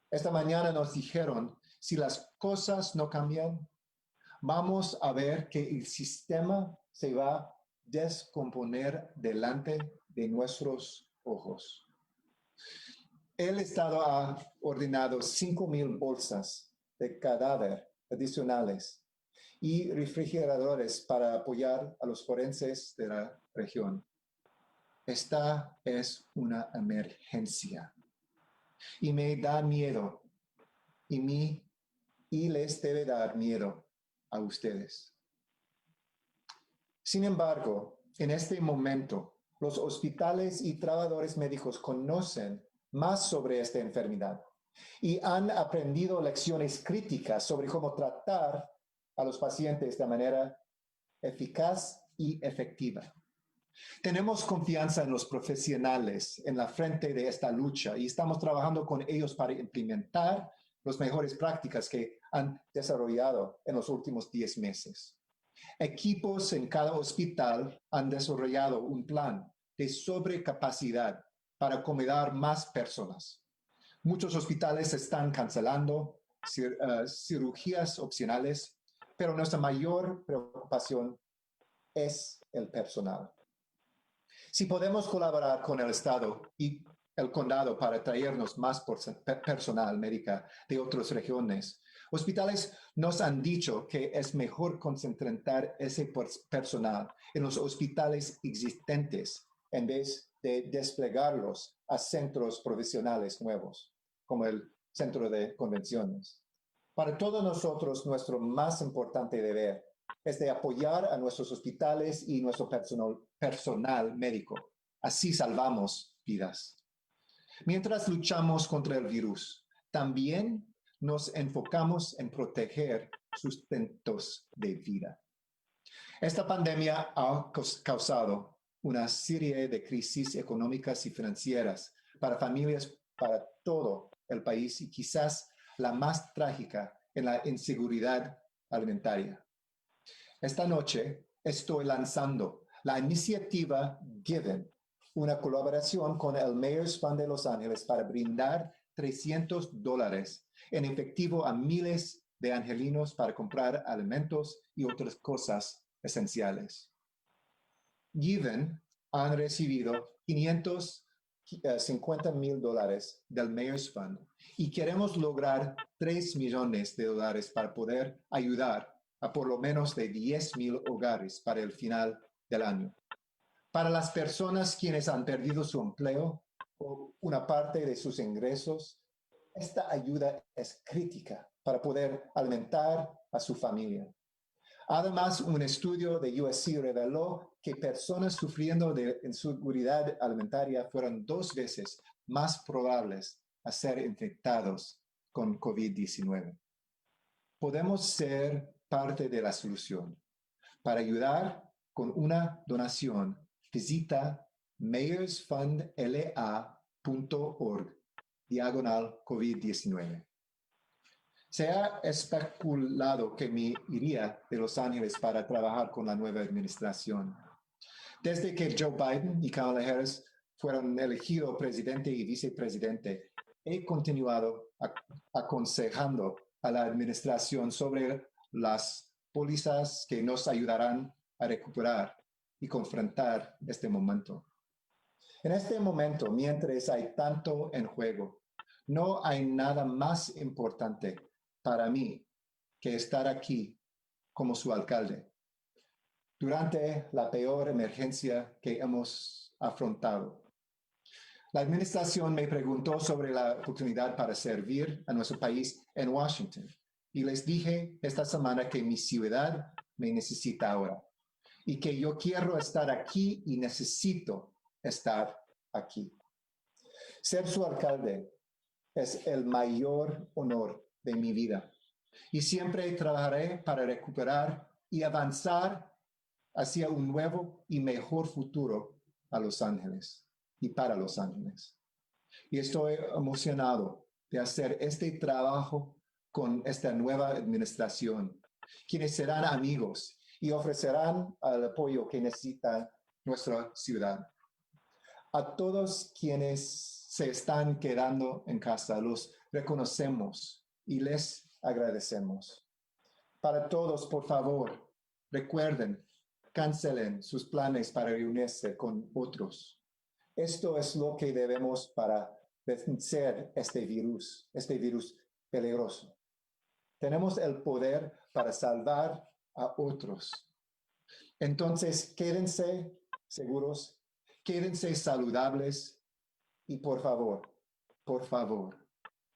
Esta mañana nos dijeron, si las cosas no cambian, vamos a ver que el sistema se va a descomponer delante de nuestros ojos. El Estado ha ordenado 5,000 bolsas de cadáver adicionales y refrigeradores para apoyar a los forenses de la región. Esta es una emergencia y me da miedo y les debe dar miedo a ustedes. Sin embargo, en este momento, los hospitales y trabajadores médicos conocen más sobre esta enfermedad y han aprendido lecciones críticas sobre cómo tratar a los pacientes de manera eficaz y efectiva. Tenemos confianza en los profesionales en la frente de esta lucha y estamos trabajando con ellos para implementar las mejores prácticas que han desarrollado en los últimos 10 meses. Equipos en cada hospital han desarrollado un plan de sobrecapacidad para acomodar más personas. Muchos hospitales están cancelando cirugías opcionales, pero nuestra mayor preocupación es el personal. Si podemos colaborar con el Estado y el condado para traernos más personal médico de otras regiones, hospitales nos han dicho que es mejor concentrar ese personal en los hospitales existentes en vez de desplegarlos a centros profesionales nuevos, como el centro de convenciones. Para todos nosotros, nuestro más importante deber es de apoyar a nuestros hospitales y nuestro personal médico. Así salvamos vidas. Mientras luchamos contra el virus, también nos enfocamos en proteger sustentos de vida. Esta pandemia ha causado una serie de crisis económicas y financieras para familias para todo el país y quizás la más trágica en la inseguridad alimentaria. Esta noche estoy lanzando la iniciativa Given, una colaboración con el Mayor's Fund de Los Ángeles para brindar $300 en efectivo a miles de angelinos para comprar alimentos y otras cosas esenciales. Given han recibido $550,000 del Mayor's Fund y queremos lograr $3 millones para poder ayudar a por lo menos de 10,000 hogares para el final del año. Para las personas quienes han perdido su empleo o una parte de sus ingresos, esta ayuda es crítica para poder alimentar a su familia. Además, un estudio de USC reveló que personas sufriendo de inseguridad alimentaria fueron 2 veces más probables a ser infectados con COVID-19. Podemos ser parte de la solución. Para ayudar con una donación, visita mayorsfundla.org/COVID-19. Se ha especulado que me iría de Los Ángeles para trabajar con la nueva administración. Desde que Joe Biden y Kamala Harris fueron elegidos presidente y vicepresidente, he continuado aconsejando a la administración sobre las pólizas que nos ayudarán a recuperar y confrontar este momento. En este momento, mientras hay tanto en juego, no hay nada más importante para mí que estar aquí como su alcalde durante la peor emergencia que hemos afrontado. La administración me preguntó sobre la oportunidad para servir a nuestro país en Washington y les dije esta semana que mi ciudad me necesita ahora y que yo quiero estar aquí y necesito estar aquí. Ser su alcalde es el mayor honor de mi vida y siempre trabajaré para recuperar y avanzar hacia un nuevo y mejor futuro a Los Ángeles y para Los Ángeles. Y estoy emocionado de hacer este trabajo con esta nueva administración, quienes serán amigos y ofrecerán el apoyo que necesita nuestra ciudad. A todos quienes se están quedando en casa, los reconocemos y les agradecemos. Para todos, por favor, recuerden, cancelen sus planes para reunirse con otros. Esto es lo que debemos para vencer este virus peligroso. Tenemos el poder para salvar a otros. Entonces, quédense seguros, quédense saludables y por favor,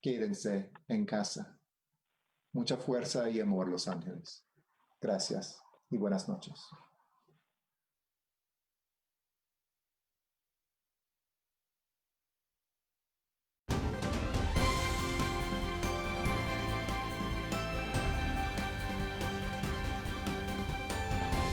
quédense en casa. Mucha fuerza y amor, Los Ángeles. Gracias y buenas noches.